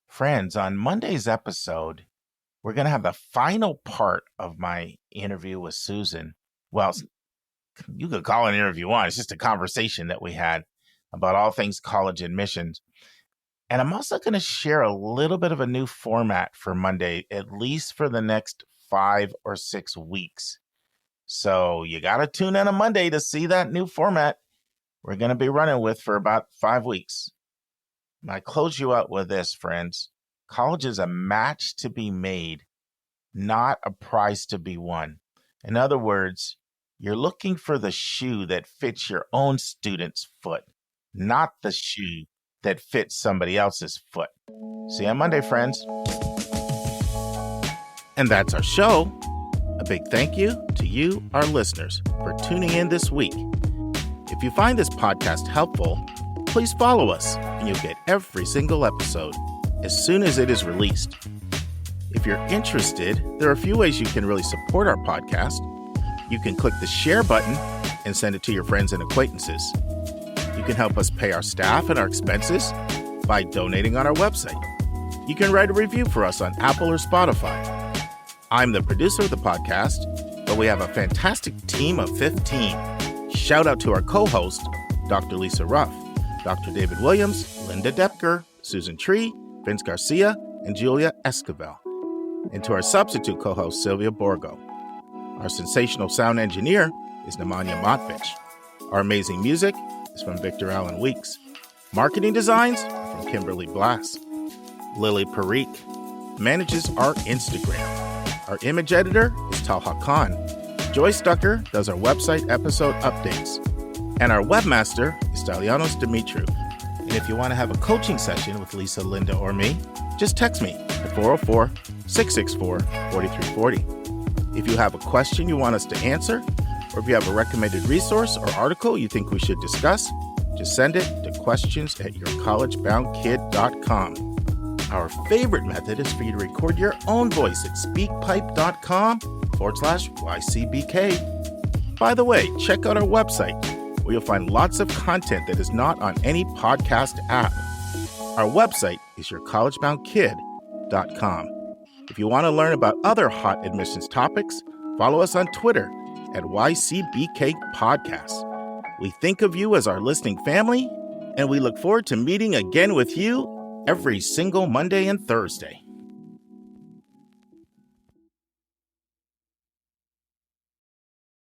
Friends, on Monday's episode, we're going to have the final part of my interview with Susan. Well, you could call it an interview on. It's just a conversation that we had about all things college admissions. And I'm also going to share a little bit of a new format for Monday, at least for the next 5 or 6 weeks. So you got to tune in on Monday to see that new format we're going to be running with for about 5 weeks. And I close you out with this, friends. College is a match to be made, not a prize to be won. In other words, you're looking for the shoe that fits your own student's foot, not the shoe that fits somebody else's foot. See you on Monday, friends. And that's our show. A big thank you to you, our listeners, for tuning in this week. If you find this podcast helpful, please follow us and you'll get every single episode as soon as it is released. If you're interested, there are a few ways you can really support our podcast. You can click the share button and send it to your friends and acquaintances. You can help us pay our staff and our expenses by donating on our website. You can write a review for us on Apple or Spotify. I'm the producer of the podcast, but we have a fantastic team of 15. Shout out to our co-host, Dr. Lisa Ruff, Dr. David Williams, Linda Depker, Susan Tree, Vince Garcia, and Julia Esquivel. And to our substitute co-host, Sylvia Borgo. Our sensational sound engineer is Nemanja Motvich. Our amazing music is from Victor Allen Weeks. Marketing designs are from Kimberly Blass. Lily Parikh manages our Instagram. Our image editor is Talha Khan. Joy Stucker does our website episode updates. And our webmaster is Stalianos Dimitriou. And if you want to have a coaching session with Lisa, Linda, or me, just text me at 404-664-4340. If you have a question you want us to answer, or if you have a recommended resource or article you think we should discuss, just send it to questions@yourcollegeboundkid.com. Our favorite method is for you to record your own voice at speakpipe.com/YCBK. By the way, check out our website, where you'll find lots of content that is not on any podcast app. Our website is yourcollegeboundkid.com. If you want to learn about other hot admissions topics, follow us on Twitter at YCBK Podcasts. We think of you as our listening family, and we look forward to meeting again with you every single Monday and Thursday.